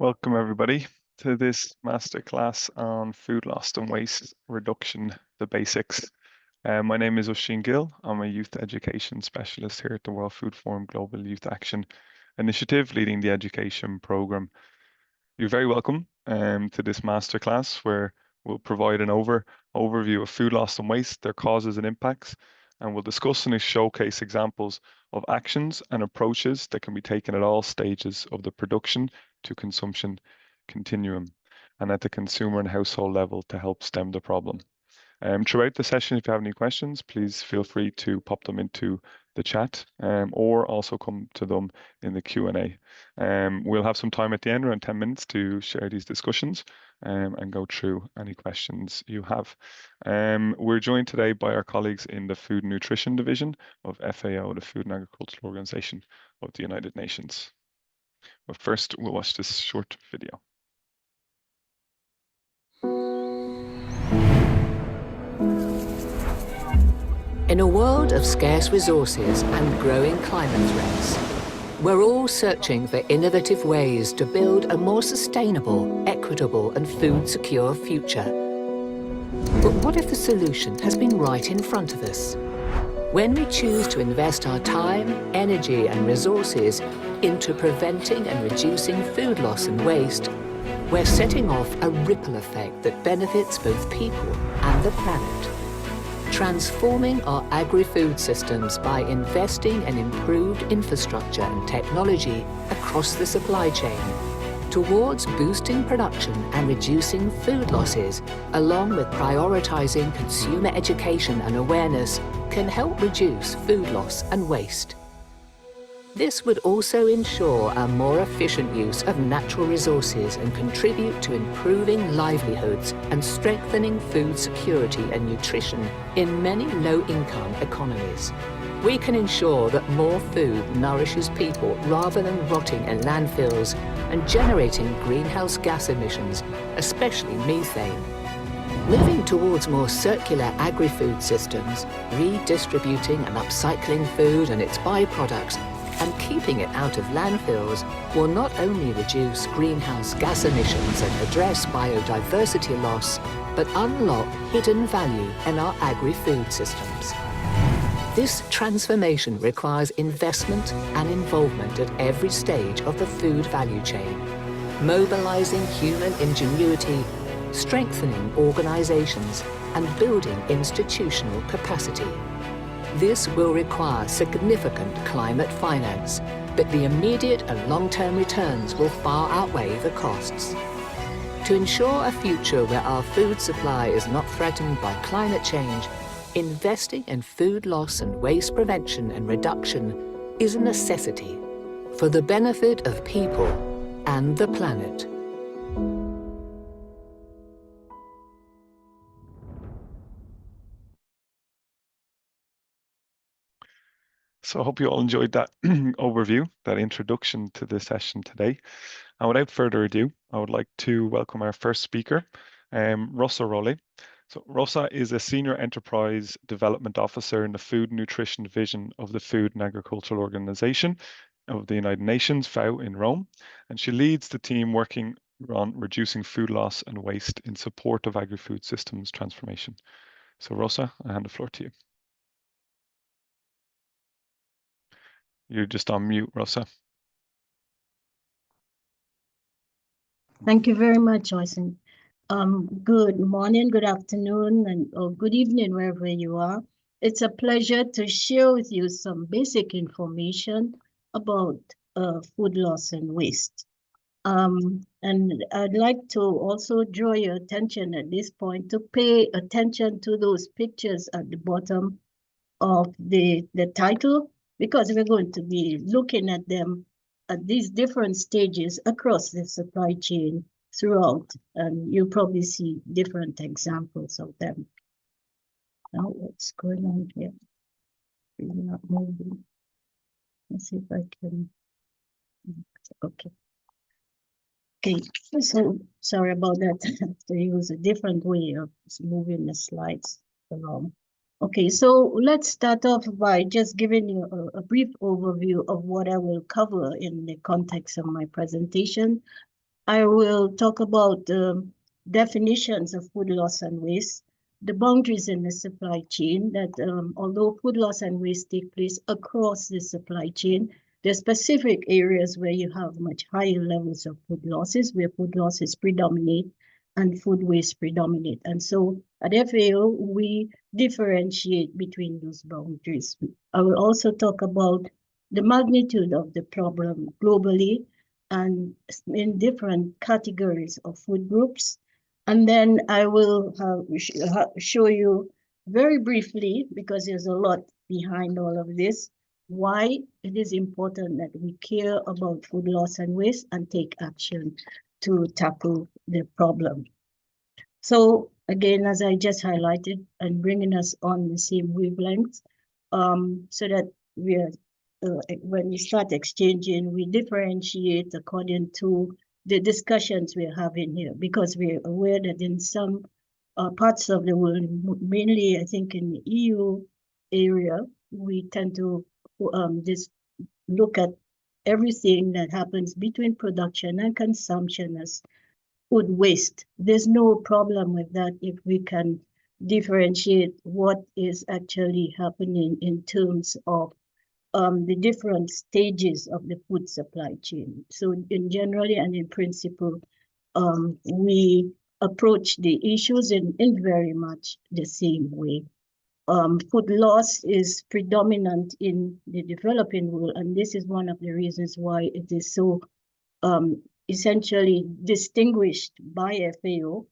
Welcome everybody to this masterclass on food loss and waste reduction, the basics. My name is Oisin Gill. I'm a youth education specialist here at the World Food Forum Global Youth Action Initiative, leading the education program. You're very welcome to this masterclass where we'll provide an overview of food loss and waste, their causes and impacts, and we'll discuss and showcase examples of actions and approaches that can be taken at all stages of the production to consumption continuum and at the consumer and household level to help stem the problem. Throughout the session, if you have any questions, please feel free to pop them into the chat or also come to them in the Q&A. We'll have some time at the end, around 10 minutes, to share these discussions and go through any questions you have. We're joined today by our colleagues in the Food and Nutrition Division of FAO, the Food and Agricultural Organization of the United Nations. But first, we'll watch this short video. In a world of scarce resources and growing climate threats, we're all searching for innovative ways to build a more sustainable, equitable, and food-secure future. But what if the solution has been right in front of us? When we choose to invest our time, energy, and resources into preventing and reducing food loss and waste, we're setting off a ripple effect that benefits both people and the planet. Transforming our agri-food systems by investing in improved infrastructure and technology across the supply chain towards boosting production and reducing food losses, along with prioritizing consumer education and awareness, can help reduce food loss and waste. This would also ensure a more efficient use of natural resources and contribute to improving livelihoods and strengthening food security and nutrition in many low-income economies. We can ensure that more food nourishes people rather than rotting in landfills and generating greenhouse gas emissions, especially methane. Moving towards more circular agri-food systems, redistributing and upcycling food and its byproducts, and keeping it out of landfills will not only reduce greenhouse gas emissions and address biodiversity loss, but unlock hidden value in our agri-food systems. This transformation requires investment and involvement at every stage of the food value chain, mobilizing human ingenuity, strengthening organizations, and building institutional capacity. This will require significant climate finance, but the immediate and long-term returns will far outweigh the costs. To ensure a future where our food supply is not threatened by climate change, investing in food loss and waste prevention and reduction is a necessity for the benefit of people and the planet. So I hope you all enjoyed that overview, that introduction to the session today. And without further ado, I would like to welcome our first speaker, Rosa Rowley. So Rosa is a Senior Enterprise Development Officer in the Food and Nutrition Division of the Food and Agricultural Organization of the United Nations, FAO, in Rome. And she leads the team working on reducing food loss and waste in support of agri-food systems transformation. So Rosa, I hand the floor to you. You're just on mute, Rosa. Thank you very much, Oisin. Good morning, good afternoon, or good evening, wherever you are. It's a pleasure to share with you some basic information about food loss and waste. And I'd like to also draw your attention at this point to pay attention to those pictures at the bottom of the title, because we're going to be looking at them at these different stages across the supply chain throughout, and you'll probably see different examples of them. Now, what's going on here? It's not moving. Let's see if I can. Okay. Okay, so sorry about that. I have to use a different way of moving the slides along. Okay, so let's start off by just giving you a brief overview of what I will cover in the context of my presentation. I will talk about definitions of food loss and waste, the boundaries in the supply chain, that although food loss and waste take place across the supply chain, there are specific areas where you have much higher levels of food losses, where food losses predominate and food waste predominate. And so at FAO, we differentiate between those boundaries. I will also talk about the magnitude of the problem globally and in different categories of food groups. And then I will show you very briefly, because there's a lot behind all of this, why it is important that we care about food loss and waste and take action to tackle the problem. So again, as I just highlighted, and bringing us on the same wavelength, so that we are when we start exchanging, we differentiate according to the discussions we're having here, because we're aware that in some parts of the world, mainly I think in the EU area, we tend to just look at everything that happens between production and consumption as food waste. There's no problem with that if we can differentiate what is actually happening in terms of the different stages of the food supply chain. So in generally and in principle, we approach the issues in very much the same way. Food loss is predominant in the developing world, and this is one of the reasons why it is so essentially distinguished by FAO,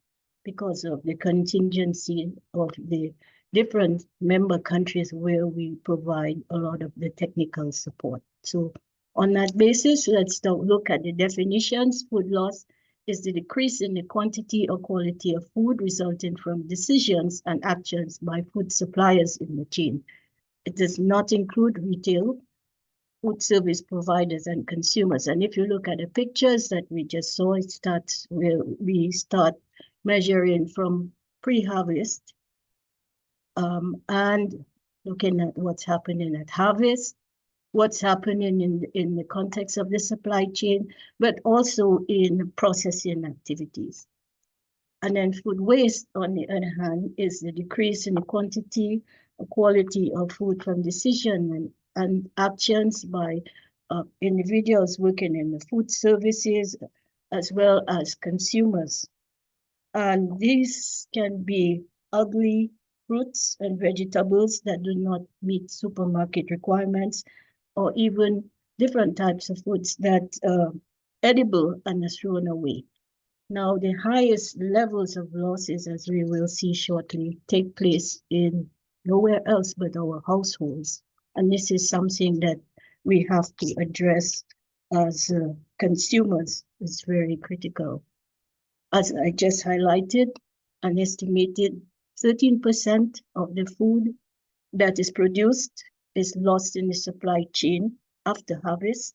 because of the contingency of the different member countries where we provide a lot of the technical support. So on that basis, let's look at the definitions. Food loss is the decrease in the quantity or quality of food resulting from decisions and actions by food suppliers in the chain. It does not include retail, food service providers, and consumers. And if you look at the pictures that we just saw, it starts where we start measuring from pre-harvest and looking at what's happening at harvest, what's happening in the context of the supply chain, but also in processing activities. And then food waste, on the other hand, is the decrease in the quantity or quality of food from decision and actions by individuals working in the food services as well as consumers. And these can be ugly fruits and vegetables that do not meet supermarket requirements, or even different types of foods that are edible and are thrown away. Now, the highest levels of losses, as we will see shortly, take place in nowhere else but our households. And this is something that we have to address as consumers. It's very critical. As I just highlighted, an estimated 13% of the food that is produced is lost in the supply chain after harvest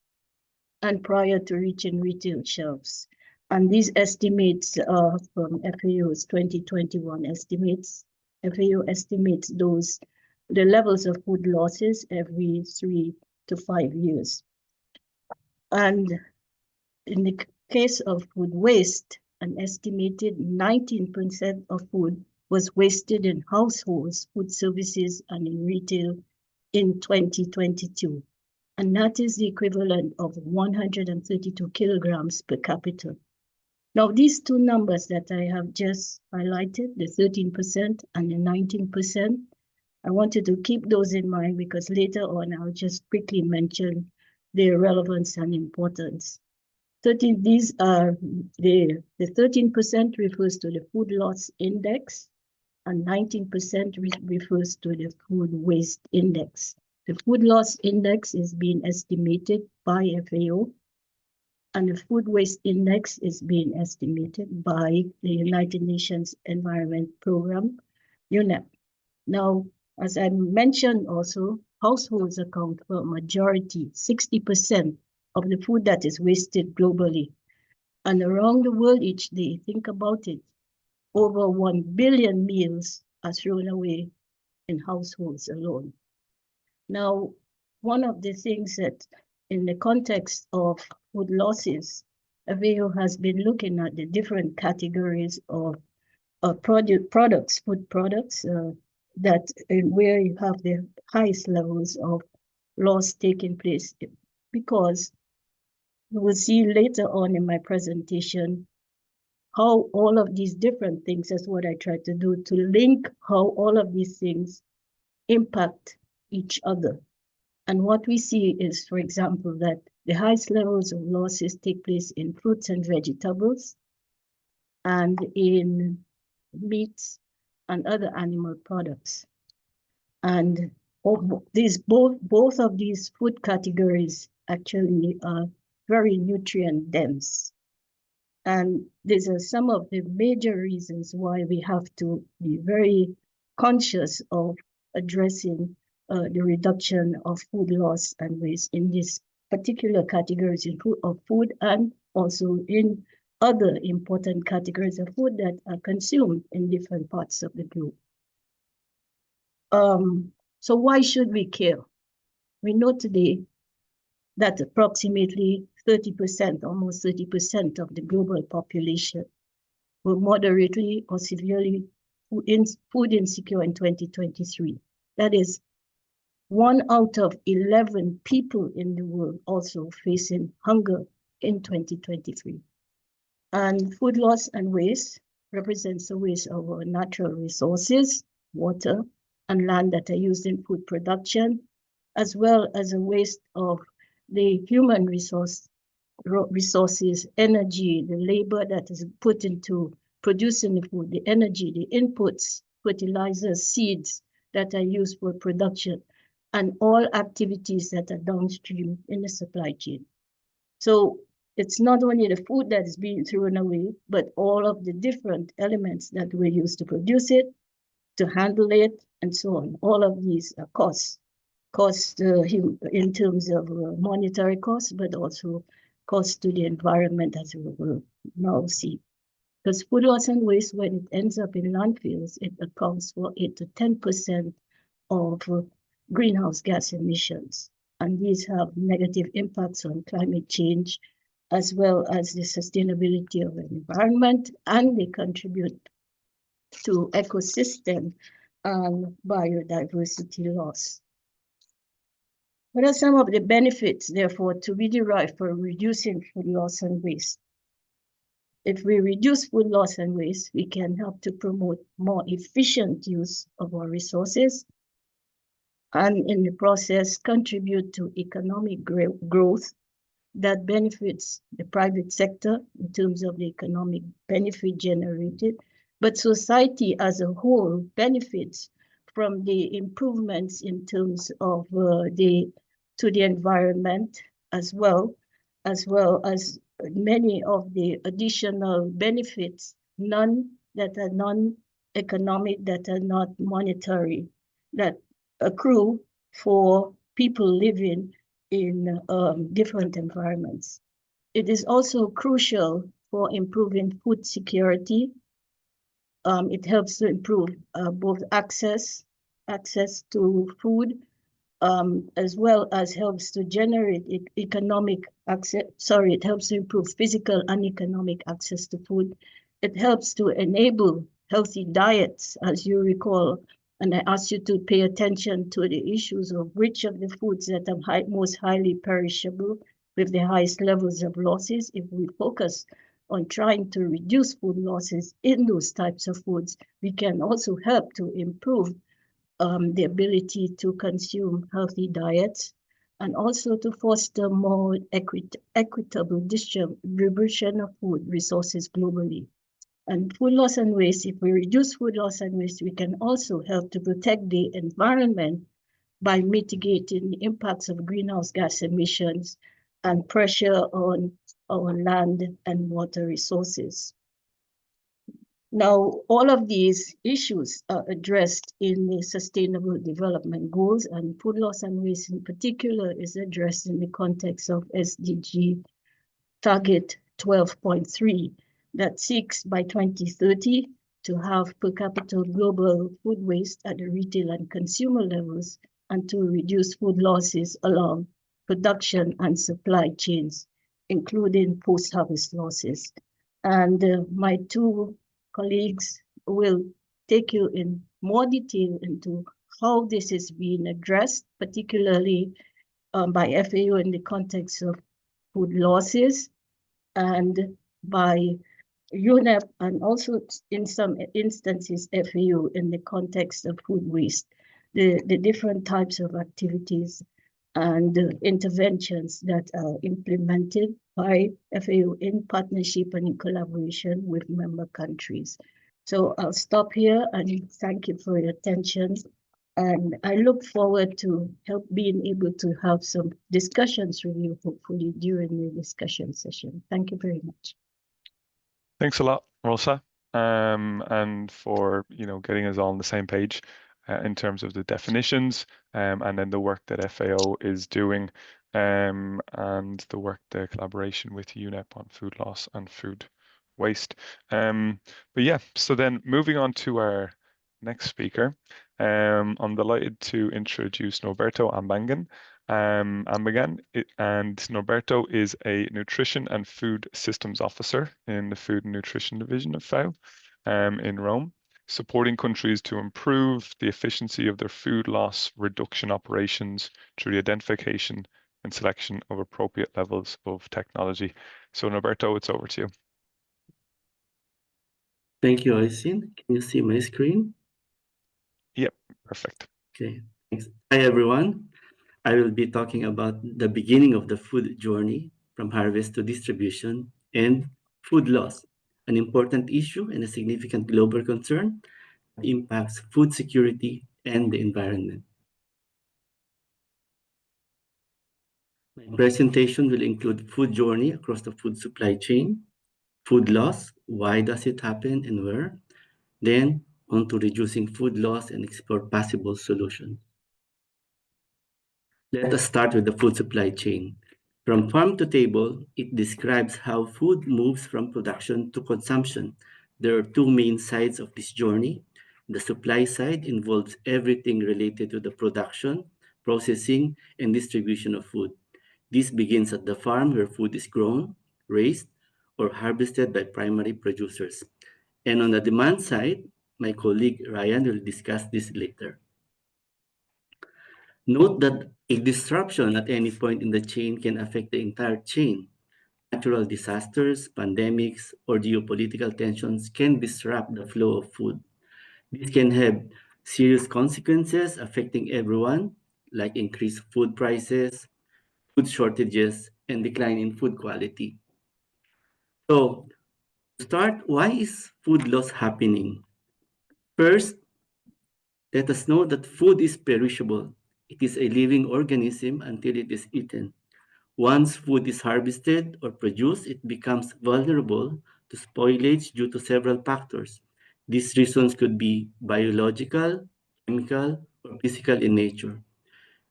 and prior to reaching retail shelves. And these estimates are from FAO's 2021 estimates. FAO estimates the levels of food losses every 3 to 5 years. And in the case of food waste, an estimated 19% of food was wasted in households, food services, and in retail in 2022. And that is the equivalent of 132 kilograms per capita. Now, these two numbers that I have just highlighted, the 13% and the 19%, I wanted to keep those in mind because later on I'll just quickly mention their relevance and importance. These are the 13% refers to the food loss index, and 19% refers to the food waste index. The food loss index is being estimated by FAO, and the food waste index is being estimated by the United Nations Environment Program, UNEP. Now, as I mentioned also, households account for a majority, 60% of the food that is wasted globally. And around the world each day, think about it, over 1 billion meals are thrown away in households alone. Now, one of the things that in the context of food losses, FAO has been looking at the different categories of products, food products, where you have the highest levels of loss taking place, because we will see later on in my presentation how all of these different things, that's what I try to do, to link how all of these things impact each other. And what we see is, for example, that the highest levels of losses take place in fruits and vegetables and in meats and other animal products. And both of these food categories actually are very nutrient dense. And these are some of the major reasons why we have to be very conscious of addressing the reduction of food loss and waste in these particular categories of food, and also in other important categories of food that are consumed in different parts of the globe. So why should we care? We know today that approximately 30%, almost 30% of the global population were moderately or severely food insecure in 2023. That is 1 out of 11 people in the world also facing hunger in 2023. And food loss and waste represents the waste of our natural resources, water and land that are used in food production, as well as a waste of the human resources, energy, the labor that is put into producing the food, the energy, the inputs, fertilizers, seeds that are used for production, and all activities that are downstream in the supply chain. So it's not only the food that is being thrown away, but all of the different elements that were used to produce it, to handle it, and so on. All of these are costs in terms of monetary costs, but also costs to the environment, as we will now see. Because food loss and waste, when it ends up in landfills, it accounts for 8 to 10% of greenhouse gas emissions. And these have negative impacts on climate change, as well as the sustainability of the environment, and they contribute to ecosystem and biodiversity loss. What are some of the benefits, therefore, to be derived from reducing food loss and waste? If we reduce food loss and waste, we can help to promote more efficient use of our resources, and in the process contribute to economic growth that benefits the private sector in terms of the economic benefit generated, but society as a whole benefits from the improvements in terms of the environment, as well as many of the additional benefits, none that are non-economic, that are not monetary, that accrue for people living in different environments. It is also crucial for improving food security. It helps to improve both access to food, as well as helps to generate economic access. Sorry, it helps to improve physical and economic access to food. It helps to enable healthy diets, as you recall, and I ask you to pay attention to the issues of which of the foods that are most highly perishable with the highest levels of losses. If we focus on trying to reduce food losses in those types of foods, we can also help to improve the ability to consume healthy diets, and also to foster more equitable distribution of food resources globally. And food loss and waste, if we reduce food loss and waste, we can also help to protect the environment by mitigating the impacts of greenhouse gas emissions and pressure on our land and water resources. Now, all of these issues are addressed in the Sustainable Development Goals, and food loss and waste in particular is addressed in the context of SDG Target 12.3 that seeks by 2030 to have per capita global food waste at the retail and consumer levels, and to reduce food losses along production and supply chains including post-harvest losses. And my two colleagues will take you in more detail into how this is being addressed, particularly by FAO in the context of food losses, and by UNEP, and also in some instances FAO in the context of food waste, the different types of activities and interventions that are implemented by FAO in partnership and in collaboration with member countries. So I'll stop here and thank you for your attention. And I look forward to being able to have some discussions with you, hopefully during the discussion session. Thank you very much. Thanks a lot, Rosa, and for getting us all on the same page in terms of the definitions, and then the work that FAO is doing, and the collaboration with UNEP on food loss and food waste. But yeah, so then moving on to our next speaker, I'm delighted to introduce Norberto Ambangan. And Norberto is a Nutrition and Food Systems Officer in the Food and Nutrition Division of FAO in Rome, supporting countries to improve the efficiency of their food loss reduction operations through the identification and selection of appropriate levels of technology. So Norberto, it's over to you. Thank you, Oisin. Can you see my screen? Yep, perfect. Okay, thanks. Hi, everyone. I will be talking about the beginning of the food journey from harvest to distribution and food loss, an important issue and a significant global concern that impacts food security and the environment. My presentation will include food journey across the food supply chain, food loss, why does it happen and where, then on to reducing food loss and explore possible solutions. Let us start with the food supply chain. From farm to table, it describes how food moves from production to consumption. There are two main sides of this journey. The supply side involves everything related to the production, processing, and distribution of food. This begins at the farm where food is grown, raised, or harvested by primary producers. And on the demand side, my colleague Ryan will discuss this later. Note that a disruption at any point in the chain can affect the entire chain. Natural disasters, pandemics, or geopolitical tensions can disrupt the flow of food. This can have serious consequences affecting everyone, like increased food prices, food shortages, and decline in food quality. So, to start, why is food loss happening? First, let us know that food is perishable. It is a living organism until it is eaten. Once food is harvested or produced, it becomes vulnerable to spoilage due to several factors. These reasons could be biological, chemical, or physical in nature.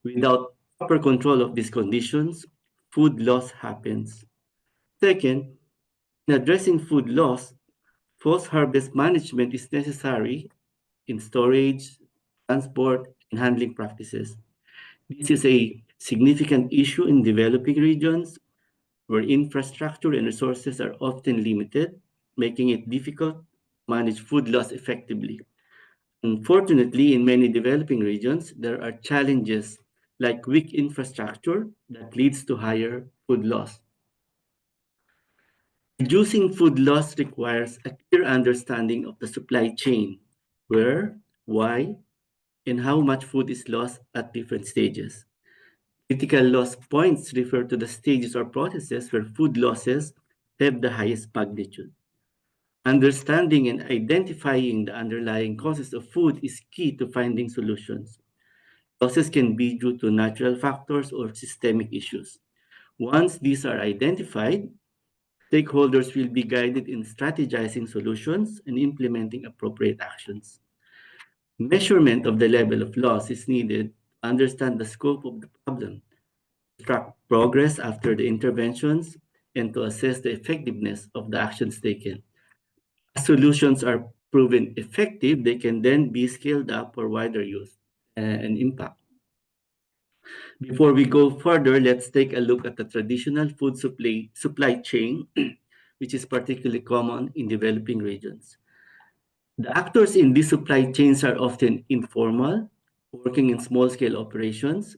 Without proper control of these conditions, food loss happens. Second, in addressing food loss, post-harvest management is necessary in storage, transport, and handling practices. This is a significant issue in developing regions where infrastructure and resources are often limited, making it difficult to manage food loss effectively. Unfortunately, in many developing regions, there are challenges like weak infrastructure that leads to higher food loss. Reducing food loss requires a clear understanding of the supply chain, where, why, and how much food is lost at different stages. Critical loss points refer to the stages or processes where food losses have the highest magnitude. Understanding and identifying the underlying causes of food is key to finding solutions. Losses can be due to natural factors or systemic issues. Once these are identified, stakeholders will be guided in strategizing solutions and implementing appropriate actions. Measurement of the level of loss is needed to understand the scope of the problem, track progress after the interventions, and to assess the effectiveness of the actions taken. As solutions are proven effective, they can then be scaled up for wider use and impact. Before we go further, let's take a look at the traditional food supply chain, which is particularly common in developing regions. The actors in these supply chains are often informal, working in small-scale operations.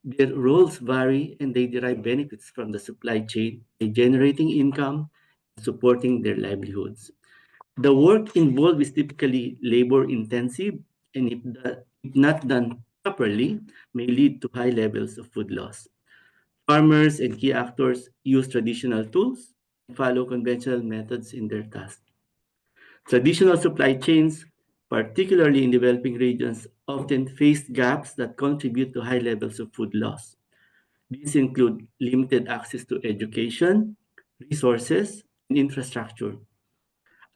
Their roles vary and they derive benefits from the supply chain by generating income and supporting their livelihoods. The work involved is typically labor-intensive, and if not done properly, may lead to high levels of food loss. Farmers and key actors use traditional tools and follow conventional methods in their tasks. Traditional supply chains, particularly in developing regions, often face gaps that contribute to high levels of food loss. These include limited access to education, resources, and infrastructure,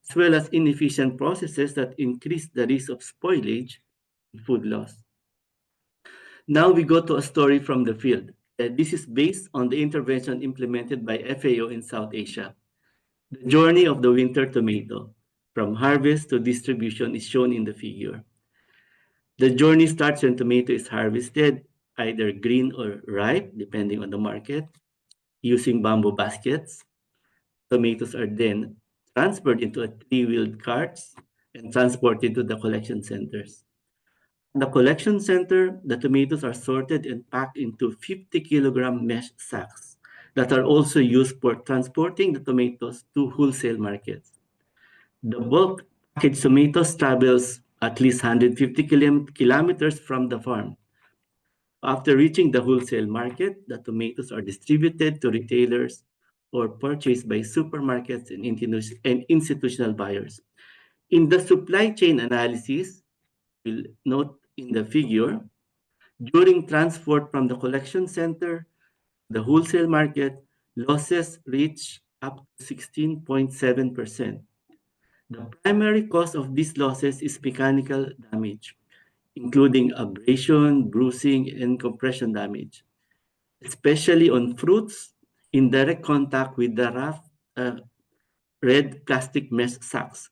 as well as inefficient processes that increase the risk of spoilage and food loss. Now we go to a story from the field. This is based on the intervention implemented by FAO in South Asia. The journey of the winter tomato, from harvest to distribution, is shown in the figure. The journey starts when tomato is harvested, either green or ripe, depending on the market, using bamboo baskets. Tomatoes are then transferred into a three-wheeled carts and transported to the collection centers. In the collection center, the tomatoes are sorted and packed into 50-kilogram mesh sacks that are also used for transporting the tomatoes to wholesale markets. The bulk packaged tomatoes travels at least 150 kilometers from the farm. After reaching the wholesale market, the tomatoes are distributed to retailers or purchased by supermarkets and institutional buyers. In the supply chain analysis, you'll note in the figure, during transport from the collection center, the wholesale market, losses reach up to 16.7%. The primary cause of these losses is mechanical damage, including abrasion, bruising, and compression damage, especially on fruits in direct contact with the rough red plastic mesh sacks.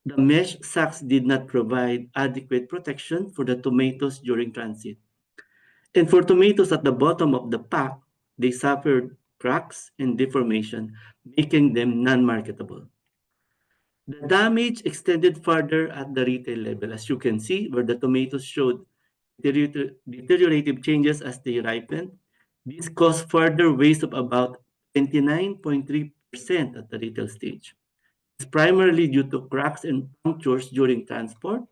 The mesh sacks did not provide adequate protection for the tomatoes during transit. And for tomatoes at the bottom of the pack, they suffered cracks and deformation, making them non-marketable. The damage extended further at the retail level, as you can see, where the tomatoes showed deteriorative changes as they ripened. This caused further waste of about 29.3% at the retail stage. It's primarily due to cracks and punctures during transport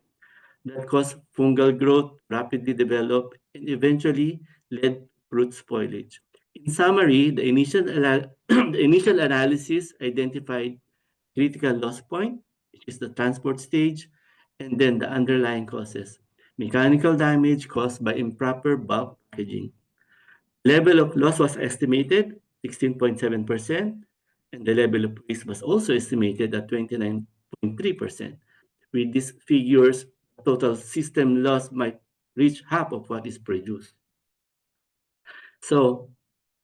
that caused fungal growth, rapidly develop, and eventually led to fruit spoilage. In summary, the the initial analysis identified critical loss point, which is the transport stage, and then the underlying causes. Mechanical damage caused by improper bulk packaging. Level of loss was estimated 16.7%, and the level of waste was also estimated at 29.3%. With these figures, total system loss might reach half of what is produced. So,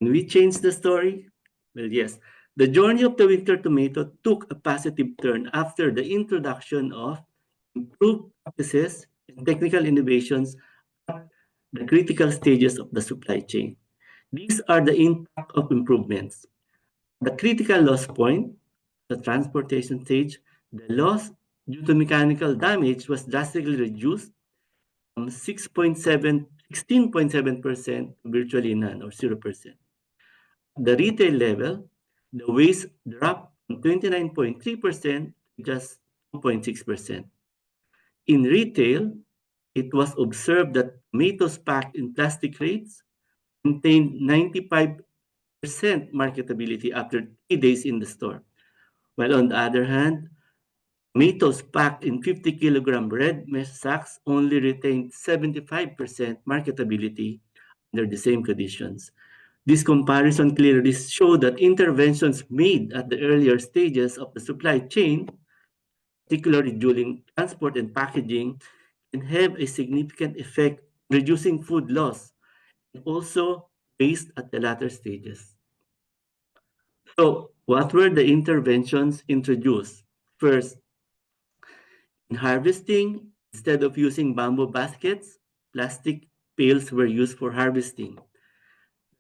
can we change the story? Well, yes. The journey of the winter tomato took a positive turn after the introduction of improved practices and technical innovations at the critical stages of the supply chain. These are the impact of improvements. The critical loss point, the transportation stage, the loss due to mechanical damage was drastically reduced from 16.7% to virtually none or 0%. The retail level, the waste dropped from 29.3% to just 2.6%. In retail, it was observed that tomatoes packed in plastic crates contained 95% marketability after 3 days in the store. While on the other hand, tomatoes packed in 50-kilogram red mesh sacks only retained 75% marketability under the same conditions. This comparison clearly shows that interventions made at the earlier stages of the supply chain, particularly during transport and packaging, can have a significant effect reducing food loss and also waste at the latter stages. So, what were the interventions introduced? First, in harvesting, instead of using bamboo baskets, plastic pails were used for harvesting.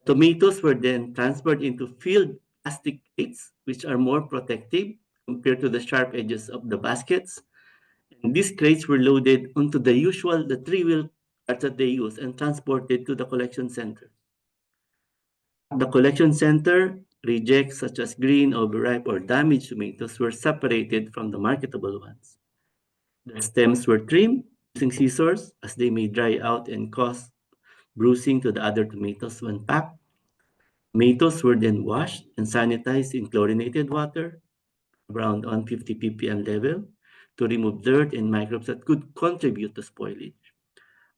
Tomatoes were then transferred into filled plastic crates, which are more protective compared to the sharp edges of the baskets. And these crates were loaded onto the three-wheel carts that they use and transported to the collection center. The collection center, rejects such as green, overripe, or damaged tomatoes were separated from the marketable ones. The stems were trimmed using scissors as they may dry out and cause bruising to the other tomatoes when packed. Tomatoes were then washed and sanitized in chlorinated water around 150 ppm level to remove dirt and microbes that could contribute to spoilage.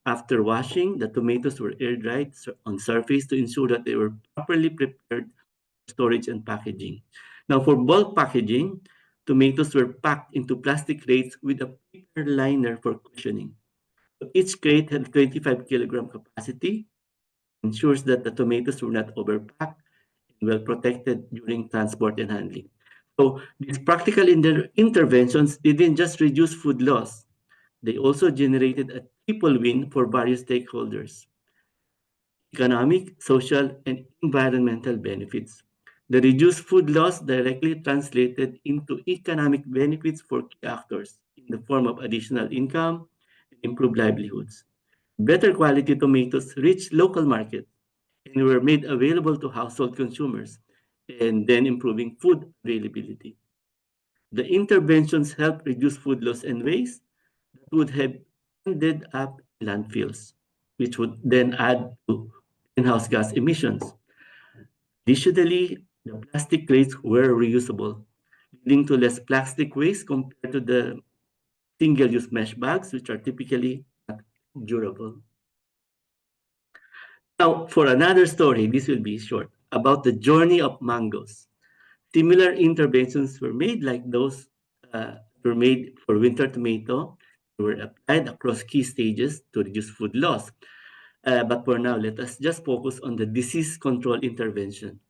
After washing, the tomatoes were air dried on surface to ensure that they were properly prepared for storage and packaging. Now, for bulk packaging, tomatoes were packed into plastic crates with a paper liner for cushioning. Each crate had 25 kilogram capacity, ensures that the tomatoes were not overpacked and well protected during transport and handling. So these practical interventions didn't just reduce food loss, they also generated a triple win for various stakeholders: economic, social, and environmental benefits. The reduced food loss directly translated into economic benefits for key actors in the form of additional income and improved livelihoods. Better quality tomatoes reached local markets and were made available to household consumers, and then improving food availability. The interventions helped reduce food loss and waste that would have ended up in landfills, which would then add to greenhouse gas emissions. Additionally, the plastic crates were reusable, leading to less plastic waste compared to the single-use mesh bags, which are typically not durable. Now, for another story, this will be short, about the journey of mangoes. Similar interventions were made like those were made for winter tomato. They were applied across key stages to reduce food loss. But for now, let us just focus on the disease control intervention.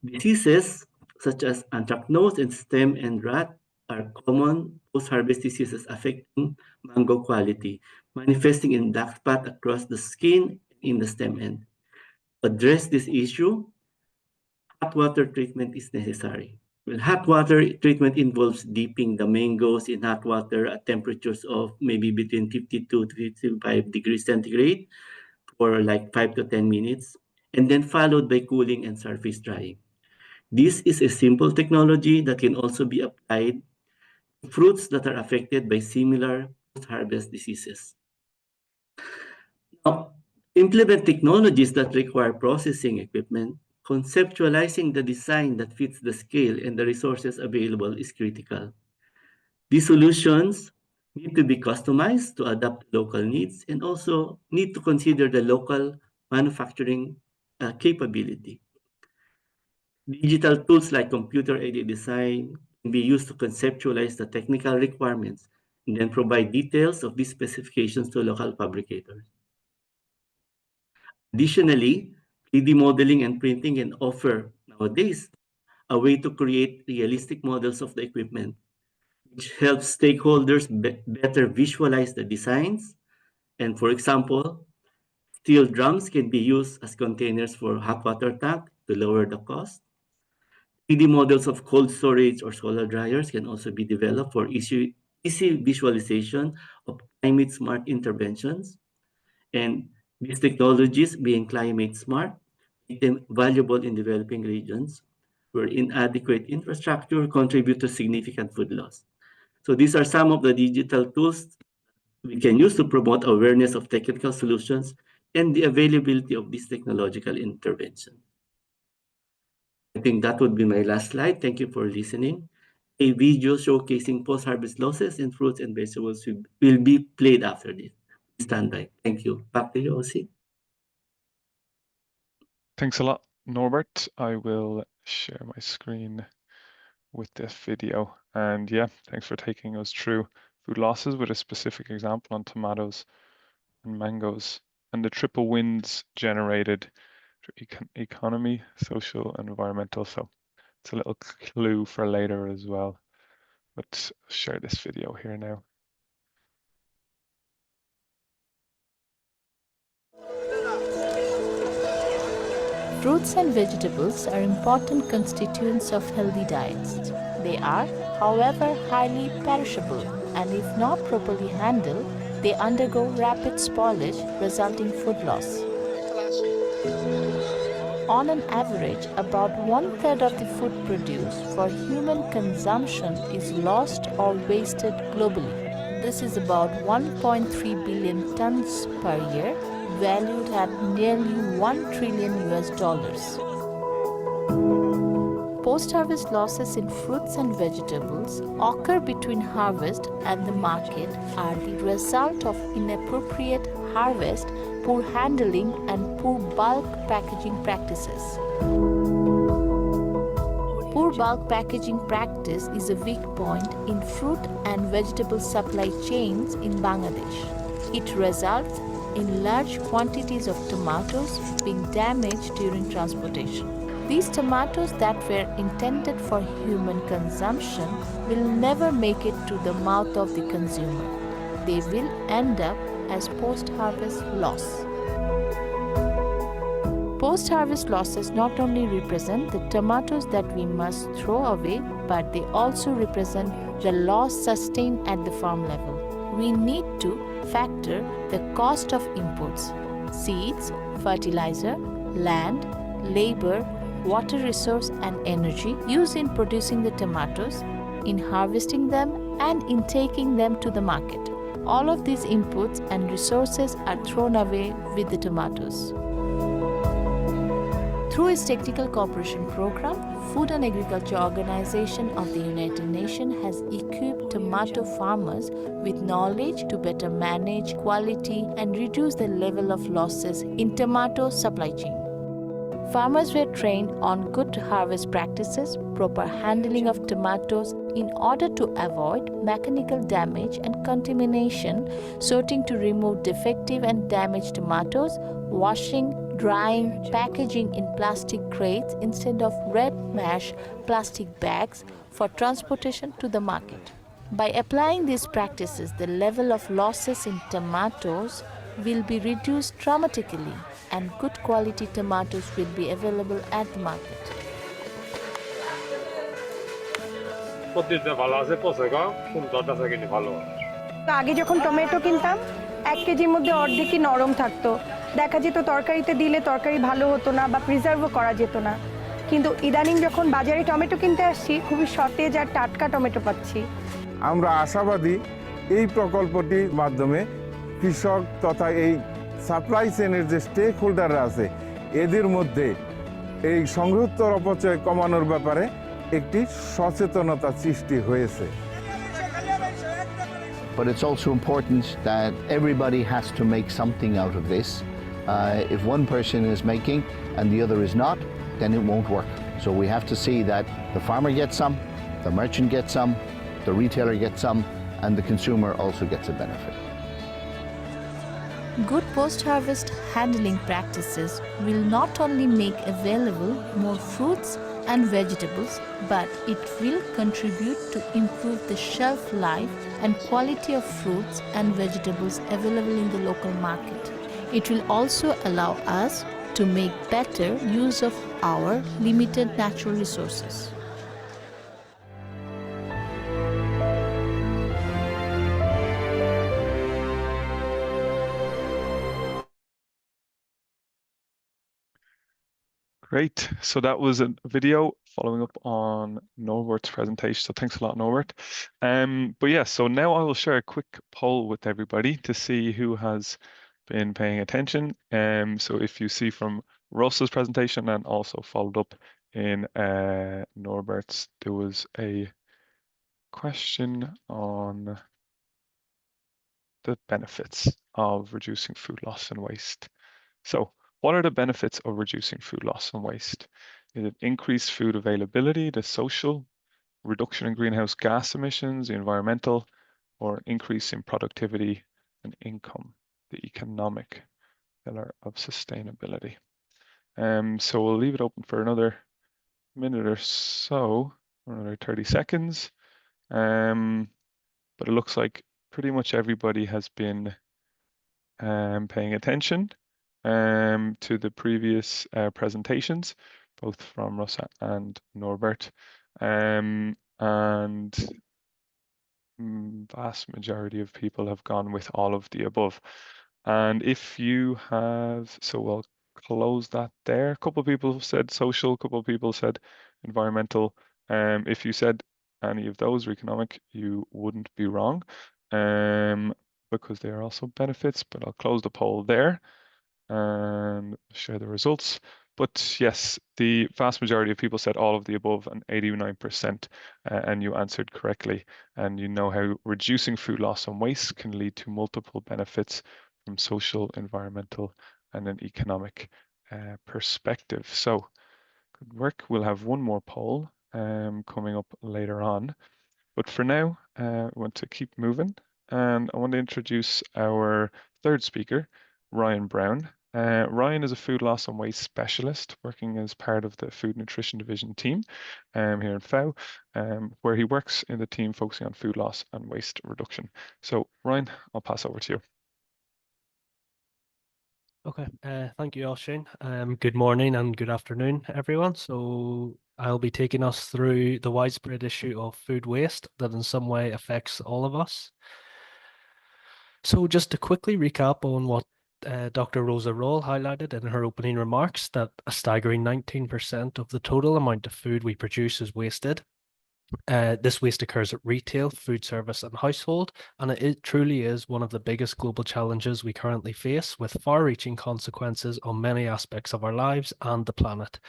Diseases such as anthracnose and stem end rot are common post-harvest diseases affecting mango quality, manifesting in dark spot across the skin in the stem end. To address this issue, hot water treatment is necessary. Well, hot water treatment involves dipping the mangoes in hot water at temperatures of maybe between 52 to 55 degrees centigrade for like 5 to 10 minutes, and then followed by cooling and surface drying. This is a simple technology that can also be applied to fruits that are affected by similar post-harvest diseases. Now, implement technologies that require processing equipment. Conceptualizing the design that fits the scale and the resources available is critical. These solutions need to be customized to adapt to local needs and also need to consider the local manufacturing capability. Digital tools like computer-aided design can be used to conceptualize the technical requirements and then provide details of these specifications to local fabricators. Additionally, 3D modeling and printing can offer nowadays a way to create realistic models of the equipment, which helps stakeholders better visualize the designs. And for example, steel drums can be used as containers for hot water tank to lower the cost. 3D models of cold storage or solar dryers can also be developed for easy visualization of climate smart interventions. And these technologies, being climate smart, make them valuable in developing regions where inadequate infrastructure contribute to significant food loss. So these are some of the digital tools we can use to promote awareness of technical solutions and the availability of this technological intervention. I think that would be my last slide. Thank you for listening. A video showcasing post-harvest losses in fruits and vegetables will be played after this. Stand by. Thank you. Back to you, OC. Thanks a lot, Norbert. I will share my screen with this video. And yeah, thanks for taking us through food losses with a specific example on tomatoes and mangoes and the triple wins generated through economy, social, and environmental. So it's a little clue for later as well. Let's share this video here now. Fruits and vegetables are important constituents of healthy diets. They are, however, highly perishable, and if not properly handled, they undergo rapid spoilage, resulting food loss. On an average, about one-third of the food produced for human consumption is lost or wasted globally. This is about 1.3 billion tons per year, valued at nearly $1 trillion US. Post-harvest losses in fruits and vegetables occur between harvest and the market are the result of inappropriate harvest, poor handling, and poor bulk packaging practices. Poor bulk packaging practice is a weak point in fruit and vegetable supply chains in Bangladesh. It results in large quantities of tomatoes being damaged during transportation. These tomatoes that were intended for human consumption will never make it to the mouth of the consumer. They will end up as post-harvest loss. Post-harvest losses not only represent the tomatoes that we must throw away, but they also represent the loss sustained at the farm level. We need to factor the cost of inputs, seeds, fertilizer, land, labor, water resource and energy used in producing the tomatoes, in harvesting them, and in taking them to the market. All of these inputs and resources are thrown away with the tomatoes. Through its Technical Cooperation Program, Food and Agriculture Organization of the United Nations has equipped tomato farmers with knowledge to better manage quality and reduce the level of losses in tomato supply chain. Farmers were trained on good harvest practices, proper handling of tomatoes in order to avoid mechanical damage and contamination, sorting to remove defective and damaged tomatoes, washing, drying, packaging in plastic crates instead of red mesh plastic bags for transportation to the market. By applying these practices, the level of losses in tomatoes will be reduced dramatically and good quality tomatoes will be available at the market. আগে যখন tomato কিনতাম 1 কেজির মধ্যে অর্ধেকই নরম থাকতো, দেখা যেত তরকারিতে দিলে তরকারি ভালো হতো না বা প্রিজার্ভও করা যেত না। কিন্তু ইদানিং যখন বাজারে টমেটো কিনতে আসছি খুবই সতেজ আর টাটকা টমেটো পাচ্ছি। আমরা আশাবাদী এই প্রকল্পটির মাধ্যমে কৃষক তথা এই সাপ্লাই চেইনের যে স্টেক হোল্ডাররা আছে এদের মধ্যে এই সংরক্ষিত অপচয় কমানোর ব্যাপারে একটি সচেতনতা সৃষ্টি হয়েছে। But it's also important that everybody has to make something out of this. If one person is making and the other is not, then it won't work. So we have to see that the farmer gets some, the merchant gets some, the retailer gets some, and the consumer also gets a benefit. Good post-harvest handling practices will not only make available more fruits and vegetables, but it will contribute to improve the shelf life and quality of fruits and vegetables available in the local market. It will also allow us to make better use of our limited natural resources. Great. So that was a video following up on Norbert's presentation. So thanks a lot, Norbert. But yeah, so now I will share a quick poll with everybody to see who has been paying attention. So if you see from Russell's presentation and also followed up in Norbert's, there was a question on the benefits of reducing food loss and waste. So what are the benefits of reducing food loss and waste? Is it increased food availability, the social, reduction in greenhouse gas emissions, the environmental, or increase in productivity and income, the economic pillar of sustainability? So we'll leave it open for another minute or so, another 30 seconds. But it looks like pretty much everybody has been paying attention. to the previous presentations, both from Rosa and Norbert. And vast majority of people have gone with all of the above. And if you have, so we'll close that there. A couple of people said social, a couple of people said environmental. If you said any of those or economic, you wouldn't be wrong, because they are also benefits, but I'll close the poll there and share the results. But yes, the vast majority of people said all of the above, and 89%, and you answered correctly. And you know how reducing food loss and waste can lead to multiple benefits from social, environmental, and an economic perspective. So good work. We'll have one more poll coming up later on. But for now, I want to keep moving, and I want to introduce our third speaker, Ryan Brown. Ryan is a food loss and waste specialist working as part of the Food Nutrition Division team here in FAO, where he works in the team focusing on food loss and waste reduction. So Ryan, I'll pass over to you. Okay, thank you, Oisin. Good morning and good afternoon, everyone. So I'll be taking us through the widespread issue of food waste that in some way affects all of us. So just to quickly recap on what Dr. Rosa Roll highlighted in her opening remarks, that a staggering 19% of the total amount of food we produce is wasted. This waste occurs at retail, food service, and household, and it truly is one of the biggest global challenges we currently face, with far-reaching consequences on many aspects of our lives and the planet.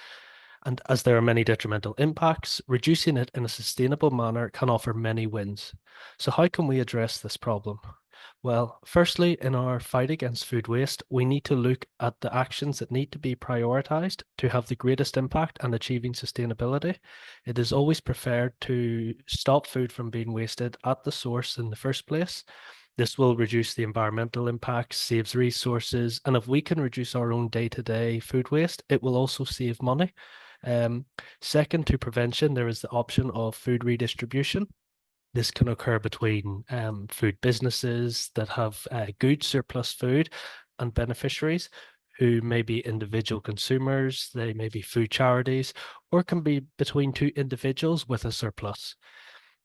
And as there are many detrimental impacts, reducing it in a sustainable manner can offer many wins. So how can we address this problem? Well, firstly, in our fight against food waste, we need to look at the actions that need to be prioritized to have the greatest impact on achieving sustainability. It is always preferred to stop food from being wasted at the source in the first place. This will reduce the environmental impacts, saves resources, and if we can reduce our own day-to-day food waste, it will also save money. Second, to prevention, there is the option of food redistribution. This can occur between food businesses that have good surplus food and beneficiaries who may be individual consumers, they may be food charities, or can be between two individuals with a surplus.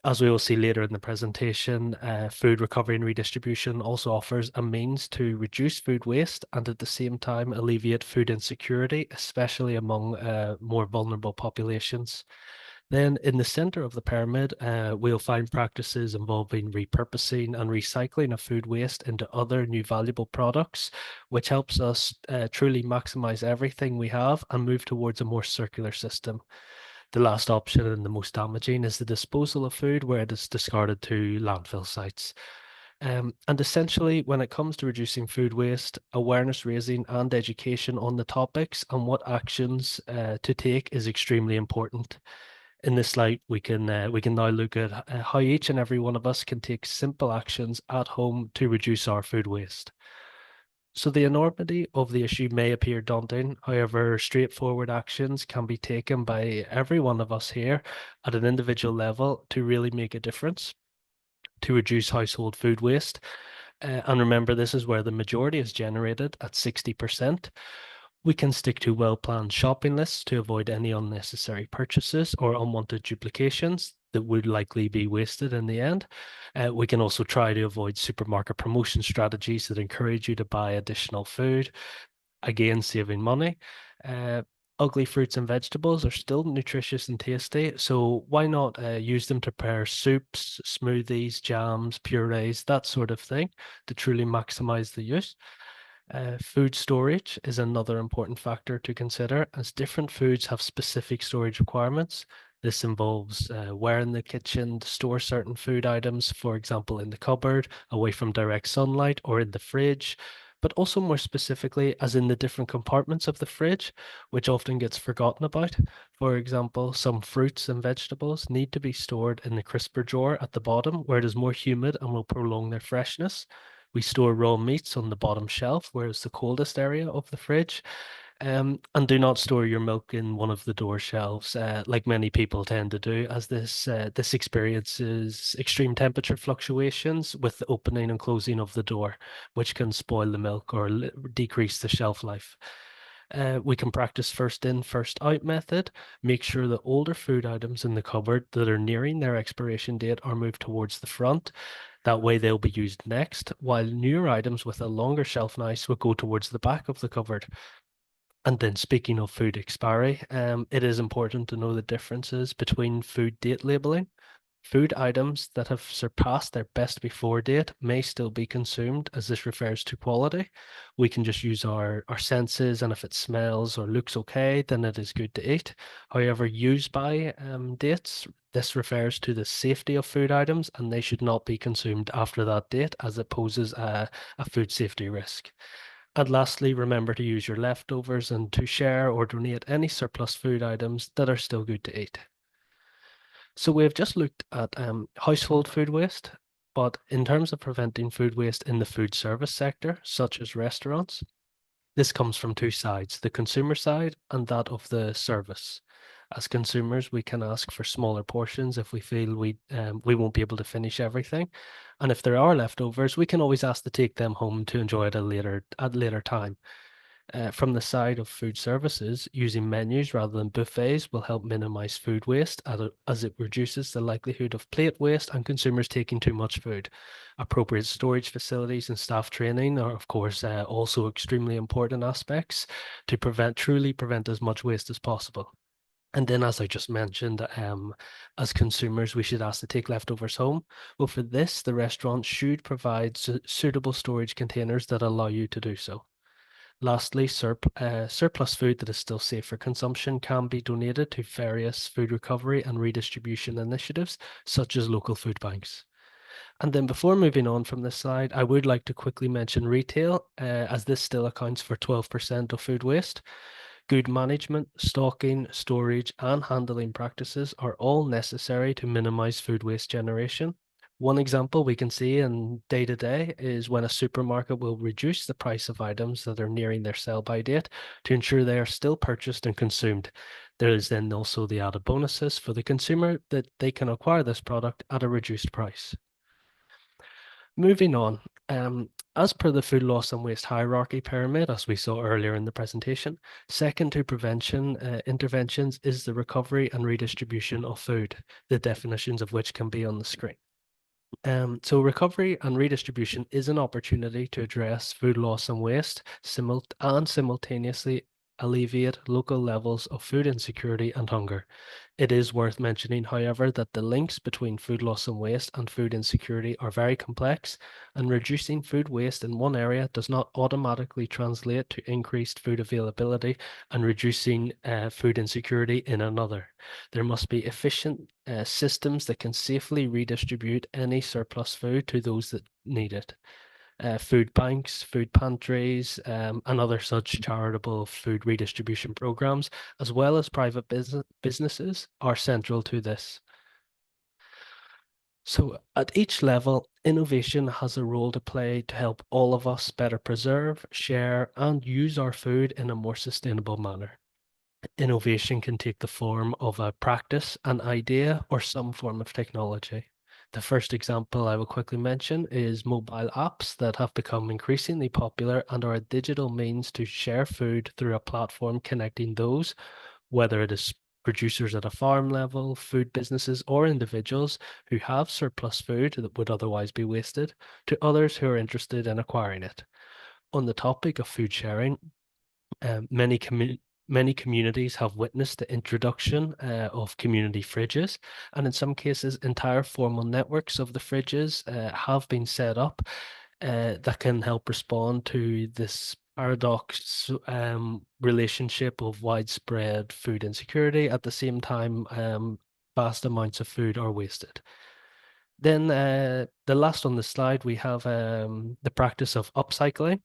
As we will see later in the presentation, food recovery and redistribution also offers a means to reduce food waste and at the same time alleviate food insecurity, especially among more vulnerable populations. Then in the center of the pyramid, we'll find practices involving repurposing and recycling of food waste into other new valuable products, which helps us truly maximize everything we have and move towards a more circular system. The last option and the most damaging is the disposal of food where it is discarded to landfill sites. And essentially, when it comes to reducing food waste, awareness raising and education on the topics and what actions to take is extremely important. In this slide, we can now look at how each and every one of us can take simple actions at home to reduce our food waste. So the enormity of the issue may appear daunting. However, straightforward actions can be taken by every one of us here at an individual level to really make a difference, to reduce household food waste. And remember, this is where the majority is generated at 60%. We can stick to well-planned shopping lists to avoid any unnecessary purchases or unwanted duplications that would likely be wasted in the end. We can also try to avoid supermarket promotion strategies that encourage you to buy additional food, again, saving money. Ugly fruits and vegetables are still nutritious and tasty, so why not use them to prepare soups, smoothies, jams, purees, that sort of thing to truly maximize the use. Food storage is another important factor to consider, as different foods have specific storage requirements. This involves where in the kitchen to store certain food items, for example, in the cupboard, away from direct sunlight, or in the fridge, but also more specifically as in the different compartments of the fridge, which often gets forgotten about. For example, some fruits and vegetables need to be stored in the crisper drawer at the bottom, where it is more humid and will prolong their freshness. We store raw meats on the bottom shelf, where it's the coldest area of the fridge. And do not store your milk in one of the door shelves, like many people tend to do, as this experiences extreme temperature fluctuations with the opening and closing of the door, which can spoil the milk or decrease the shelf life. We can practice first in, first out method. Make sure that older food items in the cupboard that are nearing their expiration date are moved towards the front. That way they'll be used next, while newer items with a longer shelf life will go towards the back of the cupboard. And then speaking of food expiry, it is important to know the differences between food date labeling. Food items that have surpassed their best before date may still be consumed, as this refers to quality. We can just use our senses, and if it smells or looks okay, then it is good to eat. However, use by dates, this refers to the safety of food items, and they should not be consumed after that date, as it poses a food safety risk. And lastly, remember to use your leftovers and to share or donate any surplus food items that are still good to eat. So we've just looked at household food waste, but in terms of preventing food waste in the food service sector, such as restaurants, this comes from two sides, the consumer side and that of the service. As consumers, we can ask for smaller portions if we feel we won't be able to finish everything. And if there are leftovers, we can always ask to take them home to enjoy it at a later time. From the side of food services, using menus rather than buffets will help minimize food waste as it reduces the likelihood of plate waste and consumers taking too much food. Appropriate storage facilities and staff training are, of course, also extremely important aspects to truly prevent as much waste as possible. And then, as I just mentioned, as consumers, we should ask to take leftovers home. Well, for this, the restaurant should provide suitable storage containers that allow you to do so. Lastly, surplus food that is still safe for consumption can be donated to various food recovery and redistribution initiatives, such as local food banks. And then before moving on from this slide, I would like to quickly mention retail, as this still accounts for 12% of food waste. Good management, stocking, storage, and handling practices are all necessary to minimize food waste generation. One example we can see in day-to-day is when a supermarket will reduce the price of items that are nearing their sell-by date to ensure they are still purchased and consumed. There is then also the added bonuses for the consumer that they can acquire this product at a reduced price. Moving on, as per the food loss and waste hierarchy pyramid, as we saw earlier in the presentation, second to prevention interventions is the recovery and redistribution of food, the definitions of which can be on the screen. So recovery and redistribution is an opportunity to address food loss and waste and simultaneously alleviate local levels of food insecurity and hunger. It is worth mentioning, however, that the links between food loss and waste and food insecurity are very complex, and reducing food waste in one area does not automatically translate to increased food availability and reducing food insecurity in another. There must be efficient systems that can safely redistribute any surplus food to those that need it. Food banks, food pantries, and other such charitable food redistribution programs, as well as private businesses, are central to this. So at each level, innovation has a role to play to help all of us better preserve, share, and use our food in a more sustainable manner. Innovation can take the form of a practice, an idea, or some form of technology. The first example I will quickly mention is mobile apps that have become increasingly popular and are a digital means to share food through a platform connecting those, whether it is producers at a farm level, food businesses, or individuals who have surplus food that would otherwise be wasted, to others who are interested in acquiring it. On the topic of food sharing, many communities have witnessed the introduction of community fridges, and in some cases, entire formal networks of the fridges have been set up that can help respond to this paradox relationship of widespread food insecurity. At the same time, vast amounts of food are wasted. Then the last on the slide, we have the practice of upcycling.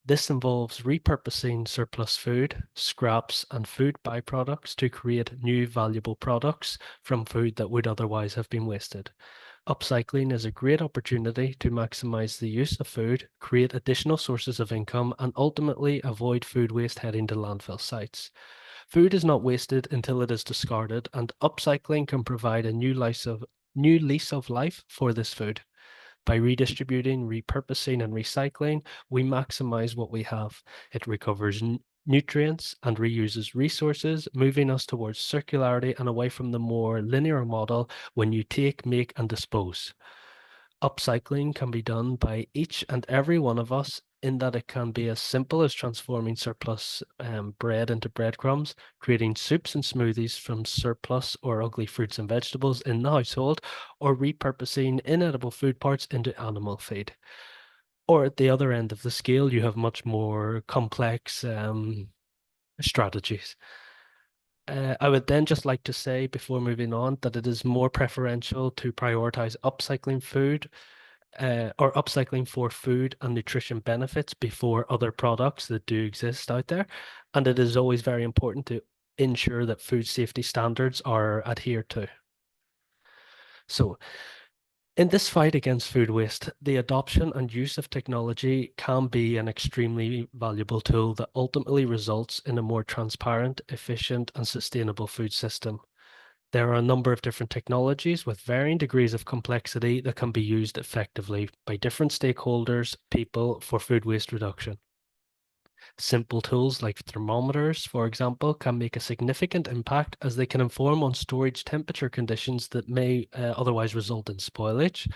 This involves repurposing surplus food, scraps, and food byproducts to create new valuable products from food that would otherwise have been wasted. Upcycling is a great opportunity to maximize the use of food, create additional sources of income, and ultimately avoid food waste heading to landfill sites. Food is not wasted until it is discarded, and upcycling can provide a new lease of life for this food. By redistributing, repurposing, and recycling, we maximize what we have. It recovers nutrients and reuses resources, moving us towards circularity and away from the more linear model when you take, make, and dispose. Upcycling can be done by each and every one of us in that it can be as simple as transforming surplus bread into breadcrumbs, creating soups and smoothies from surplus or ugly fruits and vegetables in the household, or repurposing inedible food parts into animal feed. Or at the other end of the scale, you have much more complex strategies. I would then just like to say before moving on that it is more preferential to prioritize upcycling food or upcycling for food and nutrition benefits before other products that do exist out there. And it is always very important to ensure that food safety standards are adhered to. So in this fight against food waste, the adoption and use of technology can be an extremely valuable tool that ultimately results in a more transparent, efficient, and sustainable food system. There are a number of different technologies with varying degrees of complexity that can be used effectively by different stakeholders, people for food waste reduction. Simple tools like thermometers, for example, can make a significant impact as they can inform on storage temperature conditions that may otherwise result in spoilage.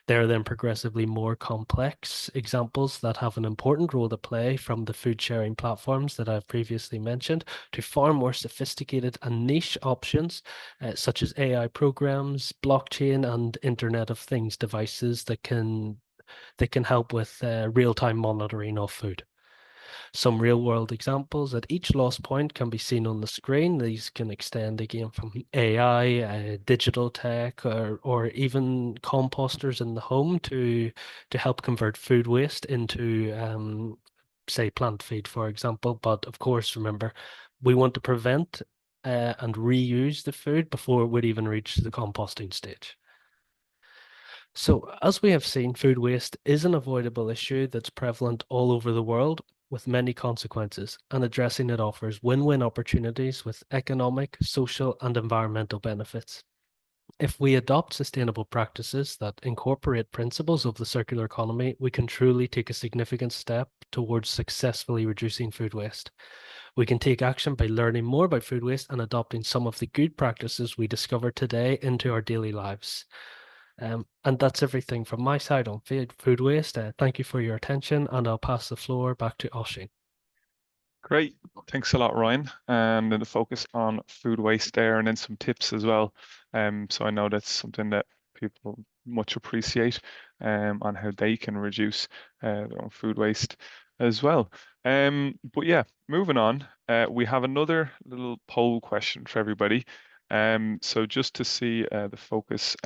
There are then progressively more complex examples that have an important role to play, from the food sharing platforms that I've previously mentioned to far more sophisticated and niche options such as AI programs, blockchain, and Internet of Things devices that can help with real-time monitoring of food. Some real-world examples at each loss point can be seen on the screen. These can extend again from AI, digital tech, or even composters in the home to help convert food waste into, say, plant feed, for example. But of course, remember, we want to prevent and reuse the food before it would even reach the composting stage. So, as we have seen, food waste is an avoidable issue that's prevalent all over the world with many consequences, and addressing it offers win-win opportunities with economic, social, and environmental benefits. If we adopt sustainable practices that incorporate principles of the circular economy, we can truly take a significant step towards successfully reducing food waste. We can take action by learning more about food waste and adopting some of the good practices we discovered today into our daily lives. And that's everything from my side on food waste. Thank you for your attention, and I'll pass the floor back to Oshin. Great. Thanks a lot, Ryan. And then the focus on food waste there, and then some tips as well. So I know that's something that people much appreciate on how they can reduce their own food waste as well. But yeah, moving on, we have another little poll question for everybody. So just to see the focus,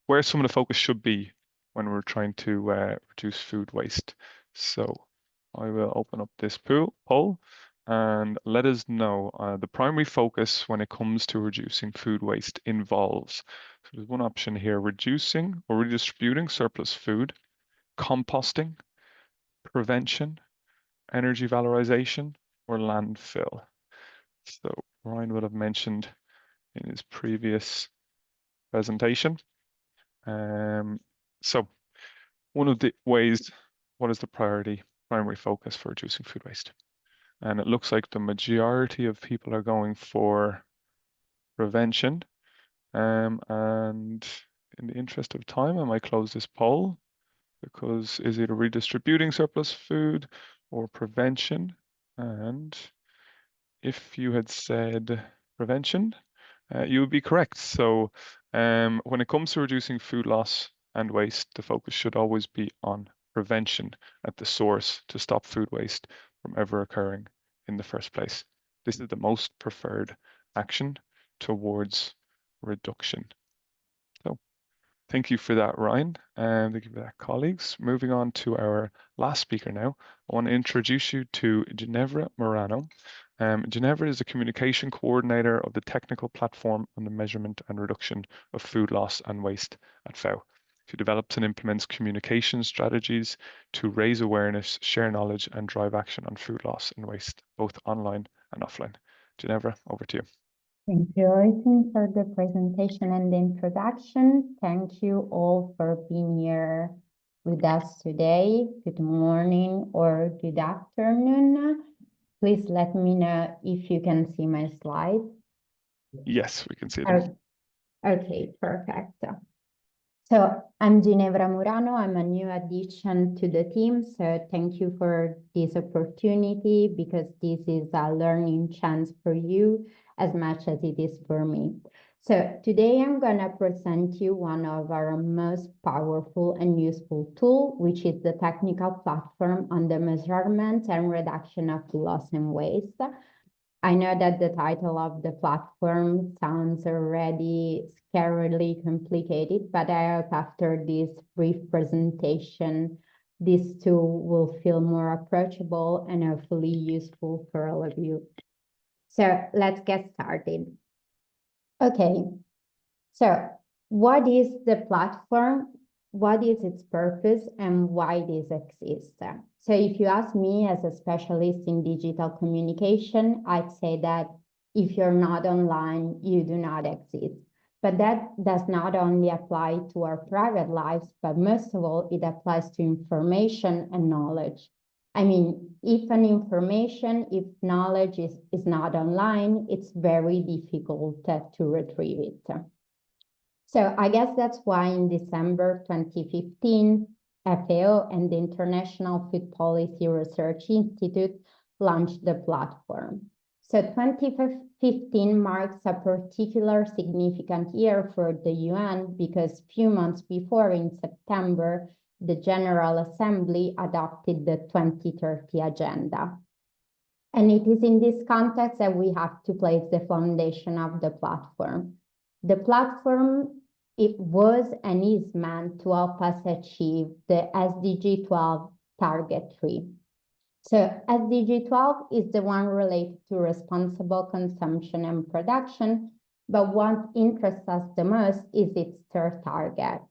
where some of the focus should be when we're trying to reduce food waste. So I will open up this poll and let us know the primary focus when it comes to reducing food waste involves. So there's one option here: reducing or redistributing surplus food, composting, prevention, energy valorization, or landfill. So Ryan would have mentioned in his previous presentation. So one of the ways, what is the primary focus for reducing food waste? And it looks like the majority of people are going for prevention. And in the interest of time, I might close this poll, because is either redistributing surplus food or prevention. And if you had said prevention, you would be correct. So when it comes to reducing food loss and waste, the focus should always be on prevention at the source to stop food waste from ever occurring in the first place. This is the most preferred action towards reduction. So thank you for that, Ryan, and thank you for that, colleagues. Moving on to our last speaker now, I want to introduce you to Ginevra Morano. Ginevra is the communication coordinator of the technical platform on the measurement and reduction of food loss and waste at FAO. She develops and implements communication strategies to raise awareness, share knowledge, and drive action on food loss and waste, both online and offline. Ginevra, over to you. Thank you, Oysen, for the presentation and the introduction. Thank you all for being here with us today. Good morning or good afternoon. Please let me know if you can see my slides. Yes, we can see them. Okay, perfect. So I'm Ginevra Murano. I'm a new addition to the team. So thank you for this opportunity, because this is a learning chance for you as much as it is for me. So today I'm going to present you one of our most powerful and useful tool, which is the technical platform on the measurement and reduction of loss and waste. I know that the title of the platform sounds already scarily complicated, but I hope after this brief presentation, this tool will feel more approachable and hopefully useful for all of you. So let's get started. Okay, so what is the platform? What is its purpose and why this exists? So if you ask me as a specialist in digital communication, I'd say that if you're not online, you do not exist. But that does not only apply to our private lives, but most of all, it applies to information and knowledge. I mean, if knowledge is not online, it's very difficult to retrieve it. So I guess that's why in December 2015, FAO and the International Food Policy Research Institute launched the platform. So 2015 marks a particular significant year for the UN, because a few months before, in September, the General Assembly adopted the 2030 Agenda. And it is in this context that we have to place the foundation of the platform. The platform, it was and is meant to help us achieve the SDG 12 Target 3. So SDG 12 is the one related to responsible consumption and production, but what interests us the most is its third target,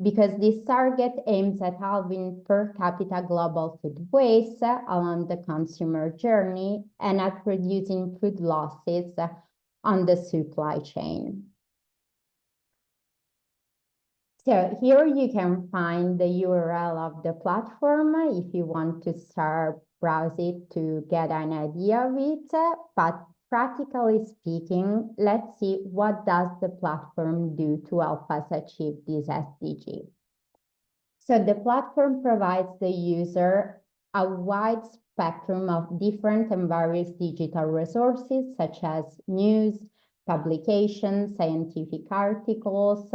because this target aims at halving per capita global food waste along the consumer journey and at reducing food losses on the supply chain. So here you can find the URL of the platform if you want to start browse it to get an idea of it. But practically speaking, let's see what does the platform do to help us achieve this SDG. So the platform provides the user a wide spectrum of different and various digital resources, such as news, publications, scientific articles,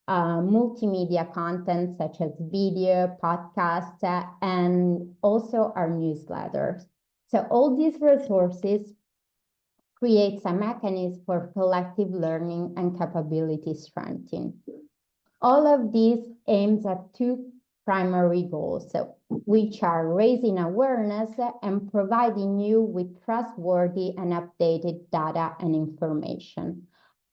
multimedia content such as video, podcasts, and also our newsletters. So all these resources creates a mechanism for collective learning and capability strengthening. All of these aims at two primary goals, which are raising awareness and providing you with trustworthy and updated data and information.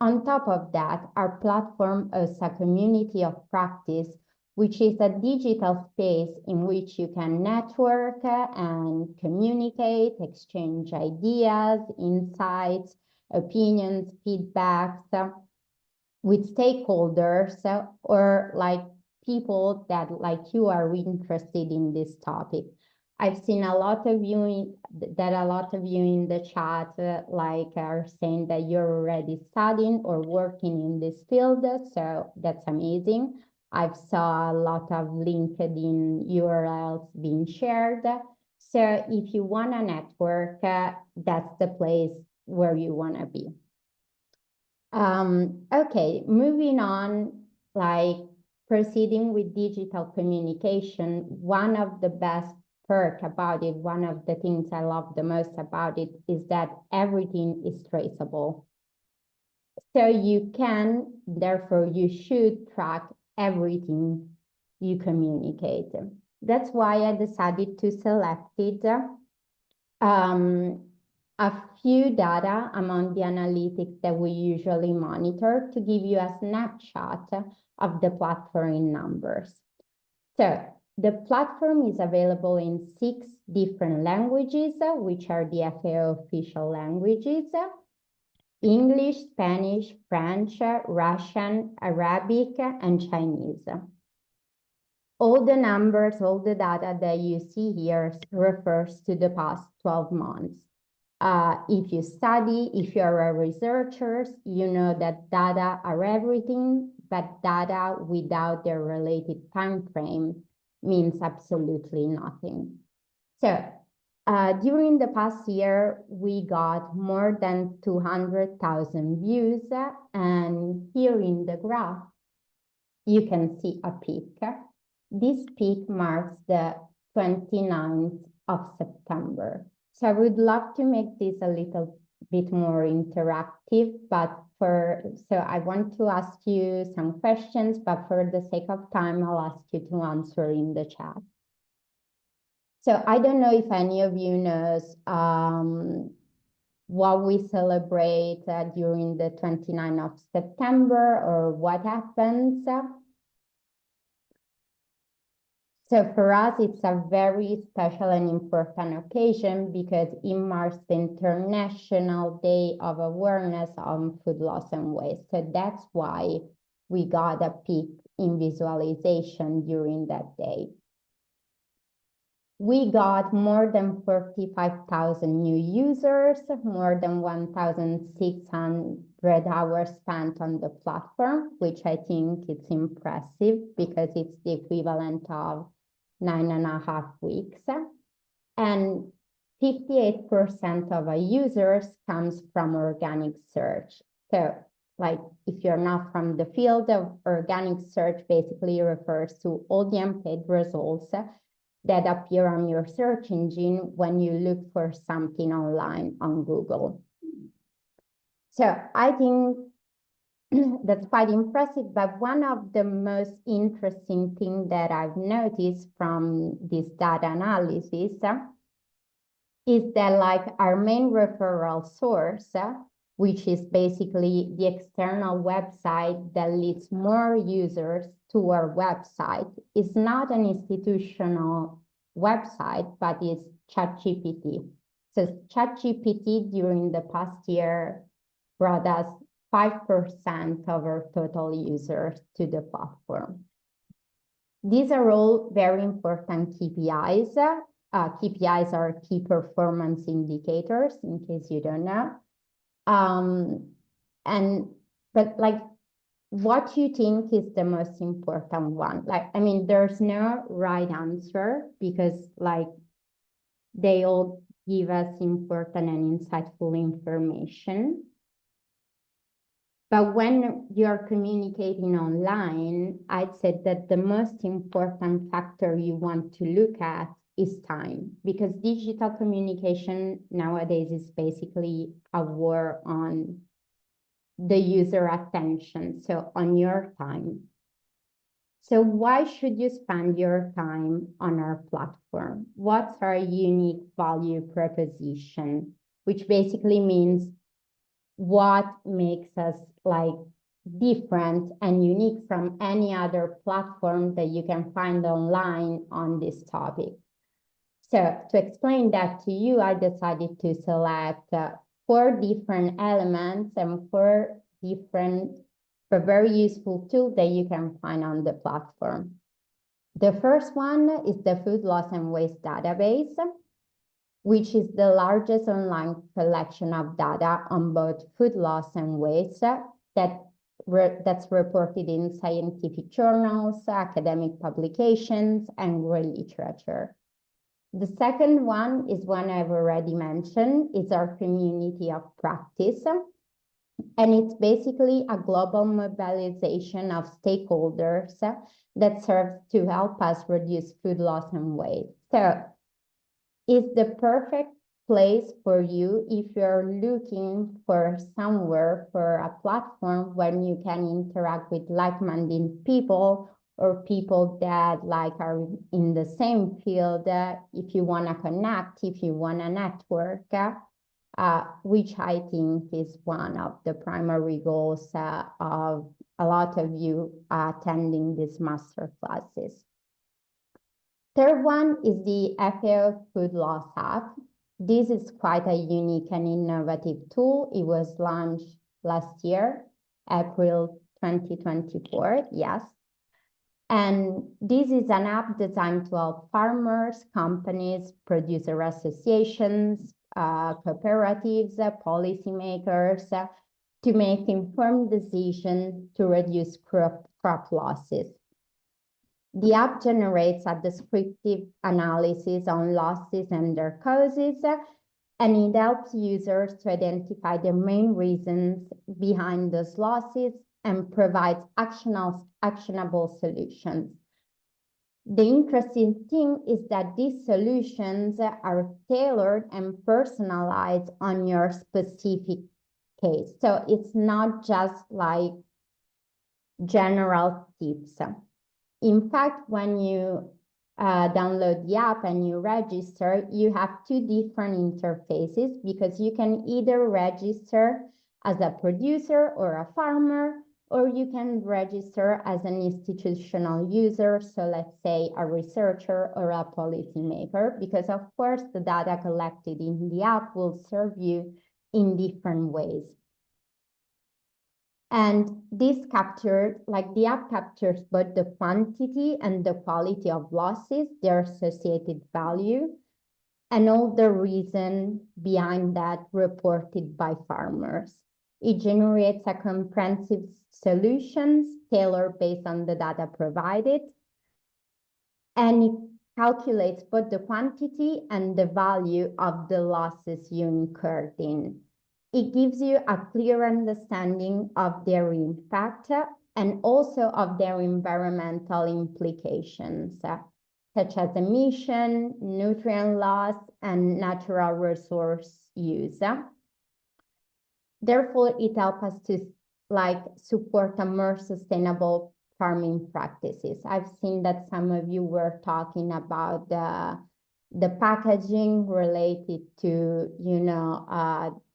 On top of that, our platform is a community of practice, which is a digital space in which you can network and communicate, exchange ideas, insights, opinions, feedbacks with stakeholders or like people that like you are interested in this topic. I've seen a lot of you in the chat are saying that you're already studying or working in this field, so that's amazing. I've saw a lot of LinkedIn URLs being shared. So if you want to network, that's the place where you want to be. Okay, moving on, proceeding with digital communication, one of the best perk about it, one of the things I love the most about it is that everything is traceable. So you can, therefore you should track everything you communicate. That's why I decided to select it. a few data among the analytics that we usually monitor to give you a snapshot of the platform in numbers. So the platform is available in 6 different languages, which are the FAO official languages: English, Spanish, French, Russian, Arabic, and Chinese. All the numbers, all the data that you see here refers to the past 12 months. If you study, if you're a researcher, you know that data are everything, but data without their related time frame means absolutely nothing. So during the past year, we got more than 200,000 views, and here in the graph, you can see a peak. This peak marks the 29th of September. So I would love to make this a little bit more interactive, so I want to ask you some questions, but for the sake of time, I'll ask you to answer in the chat. So I don't know if any of you knows what we celebrate during the 29th of September or what happens. So for us, it's a very special and important occasion because it marks the International Day of Awareness on Food Loss and Waste. So that's why we got a peak in visualization during that day. We got more than 45,000 new users, more than 1,600 hours spent on the platform, which I think it's impressive because it's the equivalent of 9.5 weeks. And 58% of our users comes from organic search. So like if you're not from the field of organic search, basically refers to all the unpaid results that appear on your search engine when you look for something online on Google. So I think that's quite impressive, but one of the most interesting things that I've noticed from this data analysis is that like our main referral source, which is basically the external website that leads more users to our website, is not an institutional website, but it's ChatGPT. So ChatGPT during the past year brought us 5% of our total users to the platform. These are all very important KPIs. KPIs are key performance indicators, in case you don't know. But like, what you think is the most important one? Like, I mean, there's no right answer because like they all give us important and insightful information. But when you're communicating online, I'd say that the most important factor you want to look at is time, because digital communication nowadays is basically a war on the user attention, so on your time. So why should you spend your time on our platform? What's our unique value proposition, which basically means what makes us like different and unique from any other platform that you can find online on this topic. So to explain that to you, I decided to select 4 different elements and 4 different but very useful tools that you can find on the platform. The first one is the Food Loss and Waste database, which is the largest online collection of data on both food loss and waste that's reported in scientific journals, academic publications, and literature. The second one is one I've already mentioned. It's our community of practice. And it's basically a global mobilization of stakeholders that serves to help us reduce food loss and waste. So it's the perfect place for you if you're looking for somewhere, for a platform when you can interact with like-minded people or people that like are in the same field. If you want to connect, if you want to network, which I think is one of the primary goals of a lot of you attending these master classes. Third one is the FAO Food Loss app. This is quite a unique and innovative tool. It was launched last year, April 2024, yes. And this is an app designed to help farmers, companies, producer associations, cooperatives, policymakers to make informed decisions to reduce crop losses. The app generates a descriptive analysis on losses and their causes, and it helps users to identify the main reasons behind those losses and provides actionable solutions. The interesting thing is that these solutions are tailored and personalized on your specific case. So it's not just like general tips. In fact, when you download the app and you register, you have two different interfaces because you can either register as a producer or a farmer, or you can register as an institutional user, so let's say a researcher or a policymaker, because of course the data collected in the app will serve you in different ways. And this captured, like the app captures both the quantity and the quality of losses, their associated value, and all the reason behind that reported by farmers. It generates a comprehensive solutions tailored based on the data provided, and it calculates both the quantity and the value of the losses you incurred in. It gives you a clear understanding of their impact and also of their environmental implications, such as emission, nutrient loss, and natural resource use. Therefore, it helps us to support a more sustainable farming practices. I've seen that some of you were talking about the packaging related to,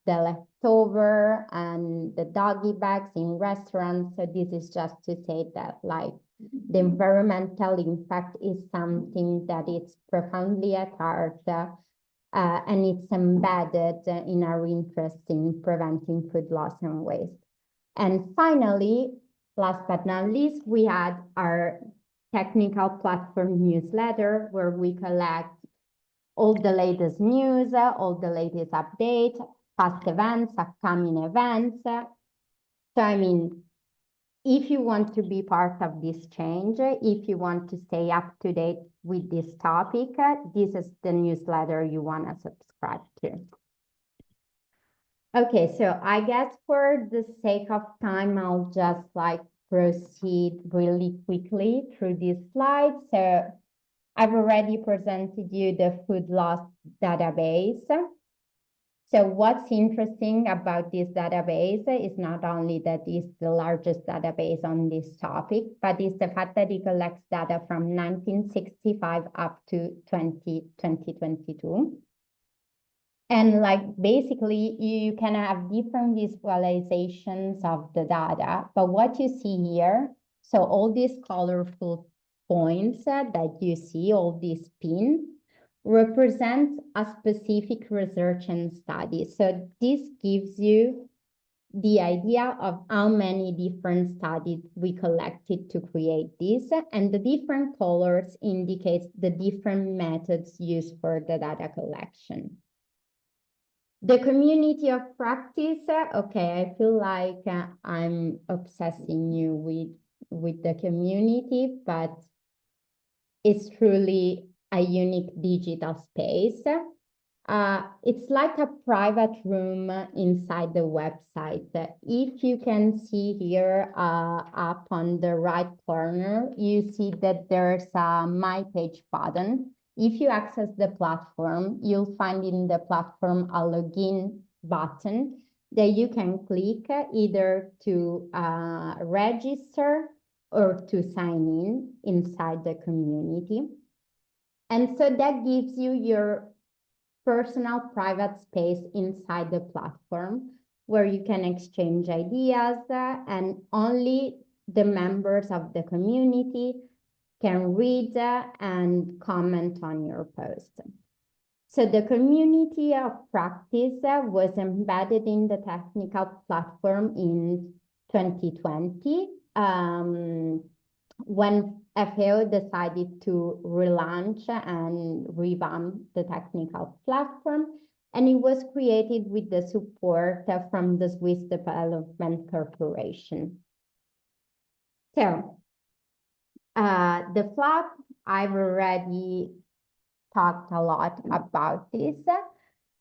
the leftover and the doggy bags in restaurants. So this is just to say that the environmental impact is something that is profoundly at heart and it's embedded in our interest in preventing food loss and waste. And finally, last but not least, we had our technical platform newsletter where we collect all the latest news, all the latest updates, past events, upcoming events. So, I mean, if you want to be part of this change, if you want to stay up to date with this topic, this is the newsletter you want to subscribe to. Okay, so I guess for the sake of time, I'll just proceed really quickly through these slides. So I've already presented you the food loss database. So what's interesting about this database is not only that it's the largest database on this topic, but it's the fact that it collects data from 1965 up to 2022. And basically you can have different visualizations of the data, but what you see here, so all these colorful points that you see, all these pins, represents a specific research and study. So this gives you the idea of how many different studies we collected to create this, and the different colors indicates the different methods used for the data collection. The community of practice, okay, I feel like I'm obsessing you with the community, but it's truly a unique digital space. It's like a private room inside the website. If you can see here up on the right corner, you see that there's a My Page button. If you access the platform, you'll find in the platform a login button that you can click either to register or to sign in inside the community. And so that gives you your personal private space inside the platform where you can exchange ideas and only the members of the community can read and comment on your post. So the community of practice was embedded in the technical platform in 2020 when FAO decided to relaunch and revamp the technical platform, and it was created with the support from the Swiss Development Corporation. So the FLAP, I've already talked a lot about this,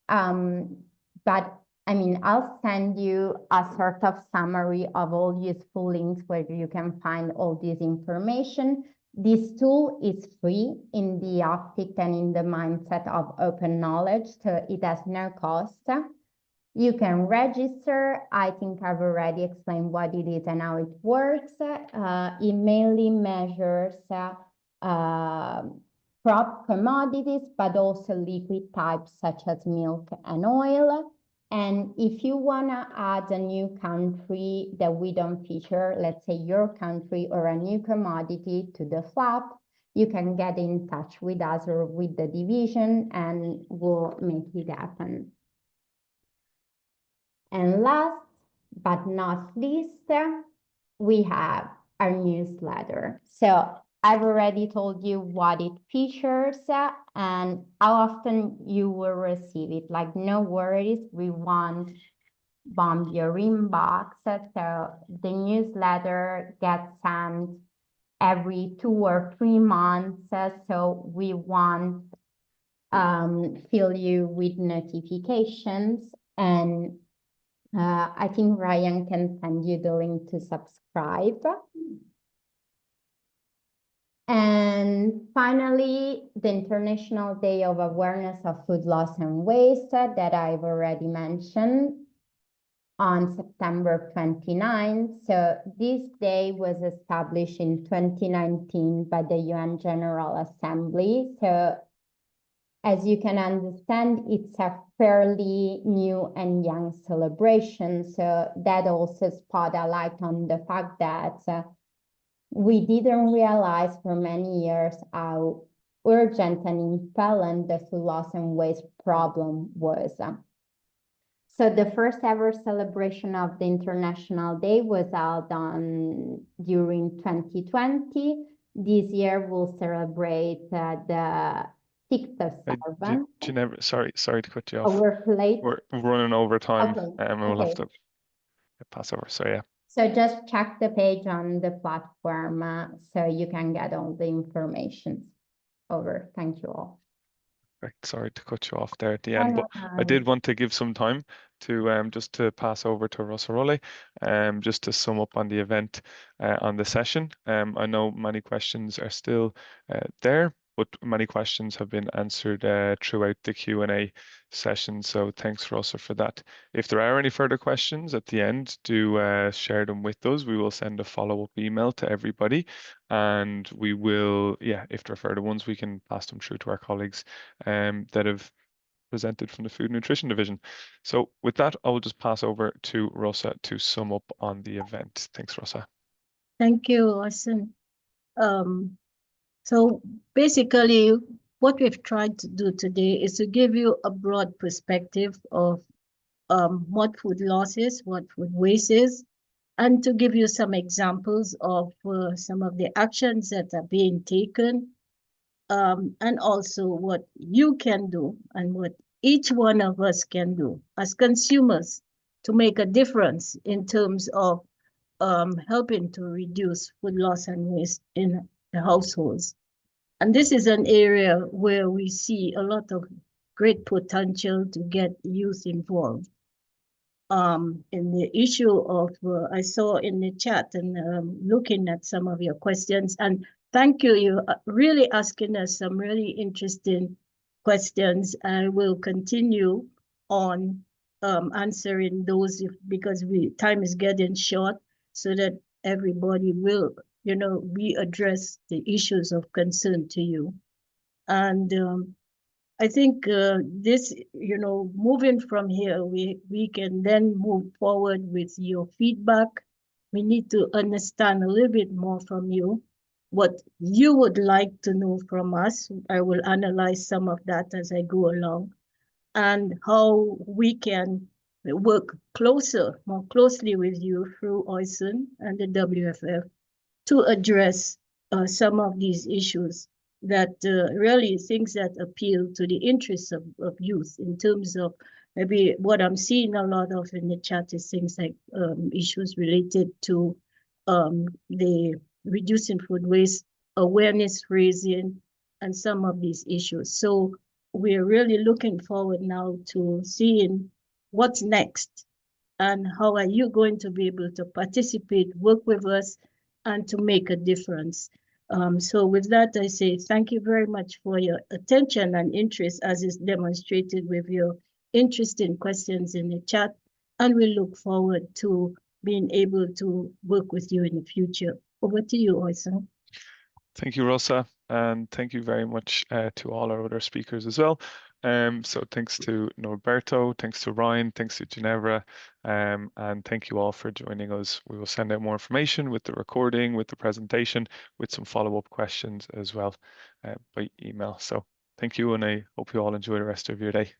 but I mean, I'll send you a sort of summary of all useful links where you can find all this information. This tool is free in the optic and in the mindset of open knowledge, so it has no cost. You can register. I think I've already explained what it is and how it works. It mainly measures crop commodities, but also liquid types such as milk and oil. And if you want to add a new country that we don't feature, let's say your country or a new commodity to the FLAP, you can get in touch with us or with the division and we'll make it happen. And last but not least, we have our newsletter. So I've already told you what it features and how often you will receive it. Like, no worries, we won't bomb your inbox. So the newsletter gets sent every 2 or 3 months. So we won't fill you with notifications. And I think Ryan can send you the link to subscribe. And finally, the International Day of Awareness of Food Loss and Waste that I've already mentioned on September 29. So this day was established in 2019 by the UN General Assembly. So as you can understand, it's a fairly new and young celebration. So that also spot a light on the fact that we didn't realize for many years how urgent and impelling the food loss and waste problem was. So the first ever celebration of the International Day was held during 2020. This year we'll celebrate the 6th of 7. Sorry to cut you off. Overplayed. We're running over time, Okay. and we'll have to pass over. So yeah. So just check the page on the platform so you can get all the information. Over. Thank you all. Sorry to cut you off there at the end, but I did want to give some time to just to pass over to Rosa just to sum up on the event on the session. I know many questions are still there, but many questions have been answered throughout the Q&A session. So thanks, Rosa, for that. If there are any further questions at the end, do share them with us. We will send a follow-up email to everybody, and we will, if there are further ones, we can pass them through to our colleagues that have presented from the Food and Nutrition Division. So with that, I will just pass over to Rosa to sum up on the event. Thanks, Rosa. Thank you, Austin. So basically, what we've tried to do today is to give you a broad perspective of what food loss is, what food waste is, and to give you some examples of some of the actions that are being taken, and also what you can do and what each one of us can do as consumers to make a difference in terms of helping to reduce food loss and waste in the households. And this is an area where we see a lot of great potential to get youth involved. In the issue of, I saw in the chat and looking at some of your questions, and thank you, you're really asking us some really interesting questions. I will continue on answering those because time is getting short, so that everybody will, we address the issues of concern to you. And I think this, moving from here, we can then move forward with your feedback. We need to understand a little bit more from you, what you would like to know from us. I will analyze some of that as I go along, and how we can work more closely with you through OISN and the WFF to address some of these issues that really things that appeal to the interests of youth, in terms of maybe what I'm seeing a lot of in the chat is things like issues related to the reducing food waste, awareness raising, and some of these issues. So we're really looking forward now to seeing what's next, and how are you going to be able to participate, work with us, and to make a difference. So with that, I say thank you very much for your attention and interest, as is demonstrated with your interesting questions in the chat. And we look forward to being able to work with you in the future. Over to you, Oyson. Thank you, Rosa, and thank you very much to all our other speakers as well. So thanks to Norberto, thanks to Ryan, thanks to Ginevra, and thank you all for joining us. We will send out more information with the recording, with the presentation, with some follow-up questions as well by email. So thank you, and I hope you all enjoy the rest of your day.